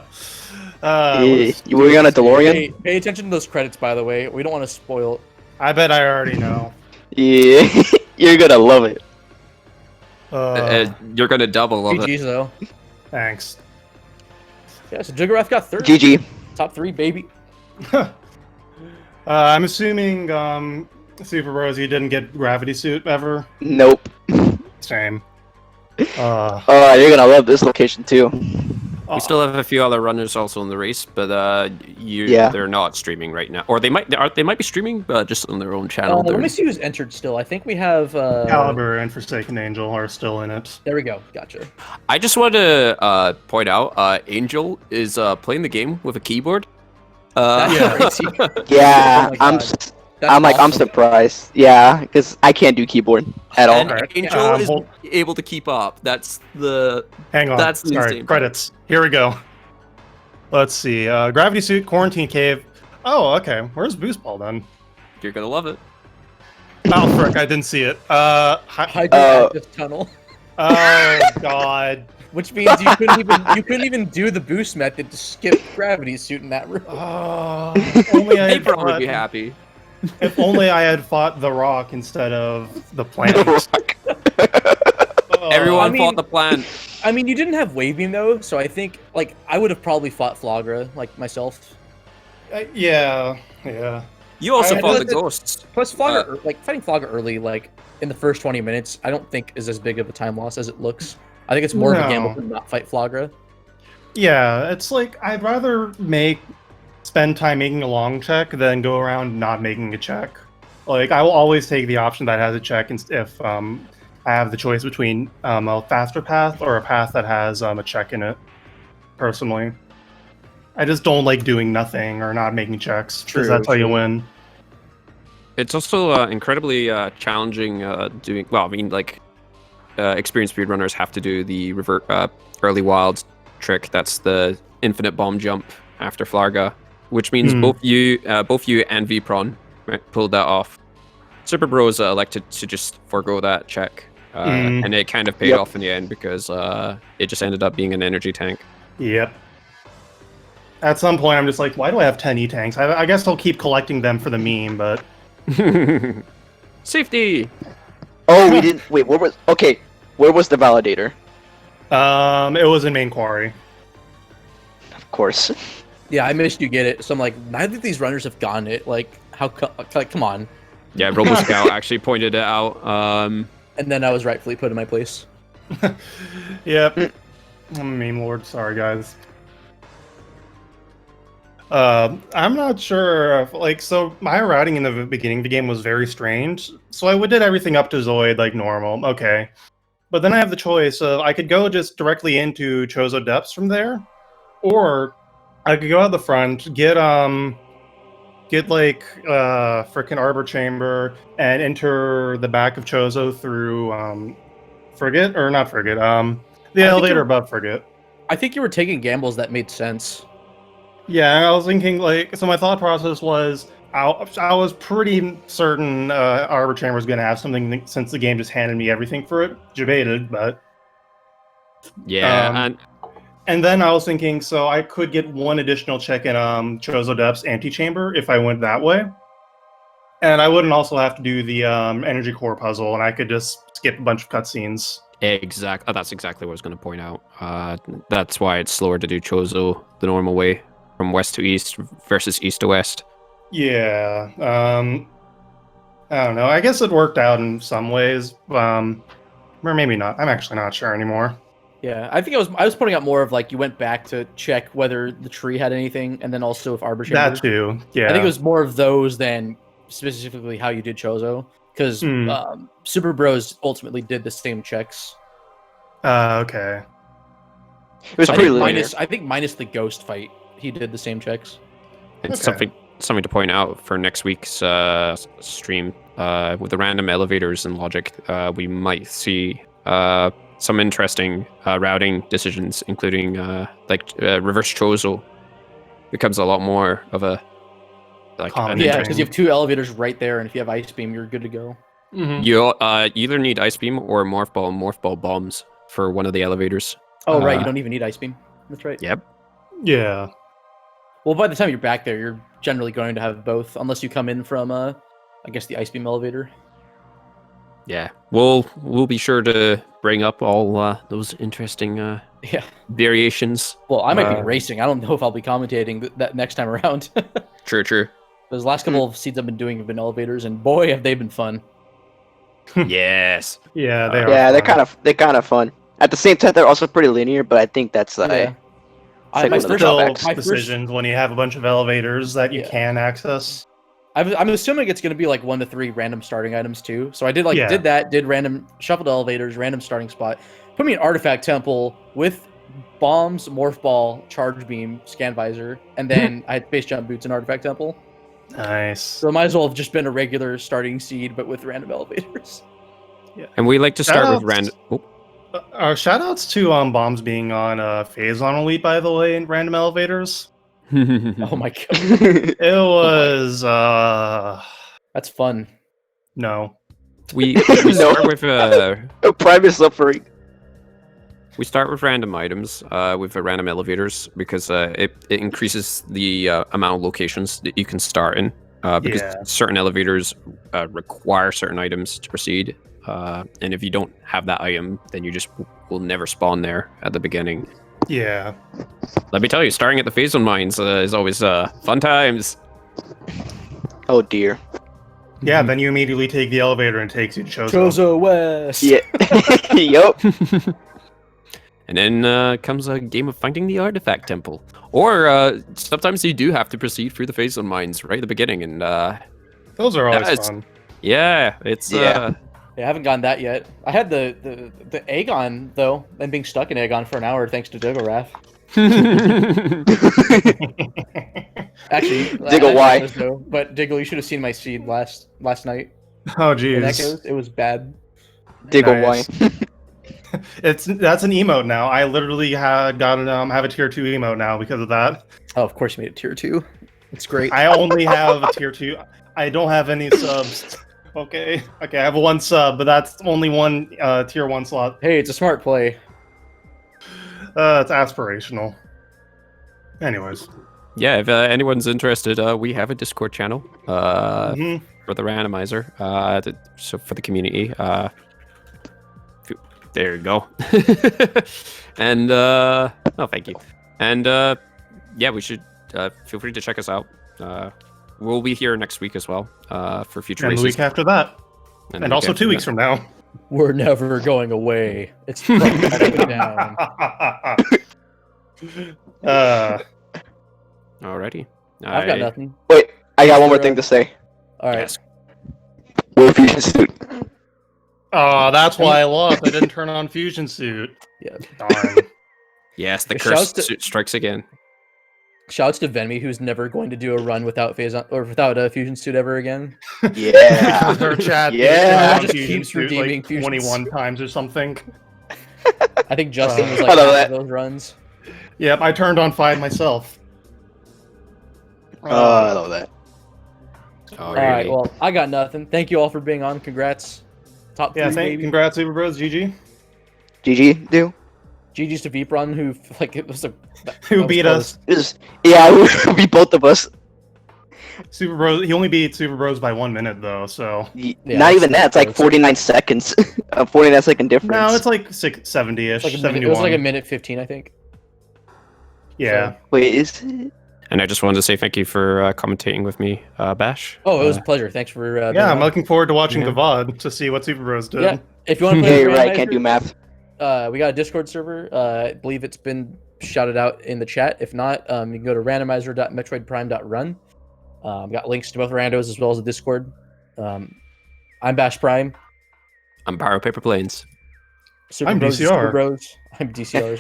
You were on a DeLorean? Pay attention to those credits, by the way. We don't want to spoil. I bet I already know. Yeah. You're gonna love it. You're going to double love it. GG's though. Thanks. Yeah, so Jigglerath got third. GG. Top 3, baby. I'm assuming Super Bros, you didn't get Gravity Suit ever? Nope. Same. Oh, you're gonna love this location too. We still have a few other runners also in the race, but they're not streaming right now, or they might be streaming, but just on their own channel. Let me see who's entered still. I think we have Caliber and Forsaken Angel are still in it. There we go. Gotcha. I just want to point out, Angel is playing the game with a keyboard. That's crazy. Yeah, Oh my I'm God. I'm awesome. surprised. Yeah, because I can't do keyboard at all. And Angel is able to keep up. That's the. Hang on. That's the Sorry, insane credits. Here we go. Let's see. Gravity Suit, Quarantine Cave. Oh, okay. Where's Boost Ball then? You're gonna love it. Oh, frick, I didn't see it. Hydroactive tunnel. Oh, God. Which means you couldn't even do the boost method to skip Gravity Suit in that room. Oh, only I had April would be fought, happy. if only I had fought the Rock instead of the plant. Oh, Everyone fought the plan. I mean, you didn't have Wavebeam though, so I think I would have probably fought Flagra myself. Yeah. You also I fought the like that- ghosts. Plus, Flagra, fighting Flagra early, in the first 20 minutes, I don't think is as big of a time loss as it looks. I think it's more of a gamble to not fight Flagra. Yeah, it's like I'd rather spend time making a long check than go around not making a check. Like I will always take the option that has a check if I have the choice between a faster path or a path that has a check in it. Personally, I just don't like doing nothing or not making checks because that's how you win. It's also incredibly challenging doing. Well, I mean, experienced speedrunners have to do the revert early wild trick. That's the infinite bomb jump after Flarga, which means both you and Vpron pulled that off. Super Bros elected to just forego that check, and it kind of paid off in the end because it just ended up being an energy tank. Yep. At some point, I'm just like, why do I have 10 E-tanks? I guess I'll keep collecting them for the meme, but... Safety! Oh, we didn't. Wait, where was the validator? It was in main quarry. Of course. Yeah, I missed you get it. So I'm like, neither of these runners have gotten it. Come on. Yeah, RoboScout actually pointed it out. And then I was rightfully put in my place. Yep. I'm a meme lord. Sorry, guys. I'm not sure if, so my routing in the beginning of the game was very strange. So I did everything up to Zoid like normal. Okay. But then I have the choice of I could go just directly into Chozo Depths from there, or I could go out the front, get frickin' Arbor Chamber and enter the back of Chozo through Frigate, or not Frigate, the elevator above Frigate. I think you were taking gambles that made sense. Yeah, I was thinking so my thought process was I was pretty certain Arbor Chamber was going to have something since the game just handed me everything for it. Debated, but yeah, and then I was thinking so I could get one additional check in Chozo Depths Antechamber if I went that way, and I wouldn't also have to do the energy core puzzle, and I could just skip a bunch of cutscenes. exactly. That's exactly what I was going to point out. That's why it's slower to do Chozo the normal way, from west to east versus east to west. Yeah, I don't know. I guess it worked out in some ways, or maybe not. I'm actually not sure anymore. Yeah, I think I was pointing out more of you went back to check whether the tree had anything, and then also if Arbor Chamber. That too. Yeah. I think it was more of those than specifically how you did Chozo. because Super Bros ultimately did the same checks. Okay. It was I pretty think linear. minus the ghost fight, he did the same checks. And Okay. something to point out for next week's stream with the random elevators and logic, we might see some interesting routing decisions, including reverse Chozo becomes a lot more of a Common. Yeah, Interesting. because you have 2 elevators right there, and if you have Ice Beam, you're good to go. You either need Ice Beam or Morph Ball bombs for one of the elevators. Oh, right, you don't even need Ice Beam. That's right. Yep. Yeah. Well, by the time you're back there, you're generally going to have both, unless you come in from, I guess, the Ice Beam elevator. Yeah. We'll be sure to bring up all those interesting Yeah. variations. Well, I might be racing. I don't know if I'll be commentating that next time around. True. Those last couple of seeds I've been doing have been elevators, and boy, have they been fun. Yes. Yeah, they are. Yeah, fun. they're kind of fun. At the same time, they're also pretty linear, but I think that's like, Yeah. like my one of the first- drawbacks. my decisions when you have a bunch of elevators that you Yeah. can access. I'm assuming it's going to be like 1 to 3 random starting items too. So I did did random shuffled elevators, random starting spot, put me an artifact temple with bombs, morph ball, charge beam, scan visor, and then I had space jump boots and artifact temple. Nice. So it might as well have just been a regular starting seed, but with random elevators. And we like to start with Shoutouts. random. Oh. Shoutouts to bombs being on Phazon Elite, by the way, in random elevators. Oh my god, It was that's fun. no. we No. start with Private suffering. we start with random items with the random elevators because it increases the amount of locations that you can start in because Yeah. certain elevators require certain items to proceed, and if you don't have that item, then you just will never spawn there at the beginning. Yeah. Let me tell you, starting at the Phazon mines is always fun times. Oh dear. Yeah, then you immediately take the elevator and it takes you to Chozo. Chozo West. Yeah. Yup. And then comes a game of finding the artifact temple. Or sometimes you do have to proceed through the Phazon mines right at the beginning. And Those are always Yes. fun. yeah, it's Yeah. Yeah, I haven't gotten that yet. I had the Aegon though, and being stuck in Aegon for an hour thanks to Digorath. Actually, Diggle, why? Though, but Diggle, you should have seen my seed last night. Oh In jeez. Echoes, it was bad. Diggle Nice. why? That's an emote now. I literally have a tier 2 emote now because of that. Oh, of course you made it tier 2. It's great. I only have a tier 2. I don't have any subs. Okay, I have 1 sub, but that's only 1 tier 1 slot. Hey, it's a smart play. It's aspirational. Anyways. yeah, if anyone's interested, we have a Discord channel Mhm. for the randomizer. So for the community. There you go. And oh, thank you. And yeah, we should feel free to check us out. We'll be here next week as well for future And the races. week after that. the And week also after 2 weeks that. from now. We're never going away. It's from down. Alrighty. I've got nothing. Wait, I got one more thing to say. All right. Yes. Will Fusion Suit. Oh, that's why I lost. I didn't turn on Fusion Suit. Yeah. Darn. Yes, the Shouts curse to- strikes again. Shouts to Venmi, who's never going to do a run without without a fusion suit ever again. Yeah. Because our chat Yeah. Just Fusion keeps Suit redeeming like Fusion 21 times or something. I think Justin was I like love half that. of those runs. Yep, I turned on 5 myself. I love that. All right. Well, I got nothing. Thank you all for being on. Congrats. Top 3, baby. Congrats, Super Bros. GG. GG, do. GG's to Veep-Run, who like it was a Who was beat close. us? Yeah, we both of us. Super Bros. He only beat Super Bros by 1 minute though, so. Yeah, Not it's even that. It's like close. 49 seconds. A 49-second difference. No, it's like 70-ish, It's like 71. it was like a minute 15, I think. Yeah. Wait, is it? And I just wanted to say thank you for commentating with me, Bash. Oh, it was a pleasure. Thanks for. Being Yeah, I'm on. looking forward to watching Yeah. the VOD to see what Super Bros did. Yeah. If you want to play, Hey, with right, Randomizer, can't do math. we got a Discord server. I believe it's been shouted out in the chat. If not, you can go to randomizer.metroidprime.run. We got links to both randos as well as the Discord. I I'm Bash Prime. I'm Pyro Paper Planes. Super I'm Bros, DCR. Super Bros. I'm DCR.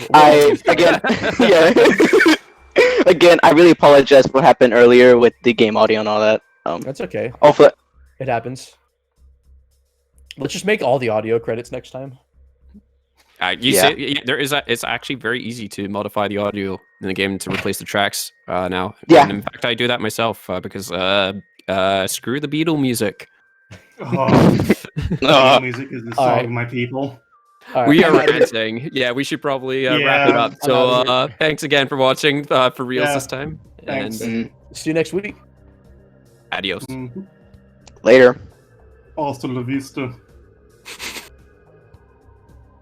Again, I really apologize for what happened earlier with the game audio and all that. That's okay. Hopefully, It happens. Let's just make all the audio credits next time. It's actually very easy to modify the audio in the game to replace the tracks now. Yeah. And in fact, I do that myself because screw the Beatle music. Oh, music is the song Alright. of my people. All right, We are I'm outta here. ranting. Yeah, we should probably wrap it Yeah, up. I'm So outta thanks again for watching for reals Yeah, this time. thanks. And See you next week. adios. Mhm. later. Hasta la vista.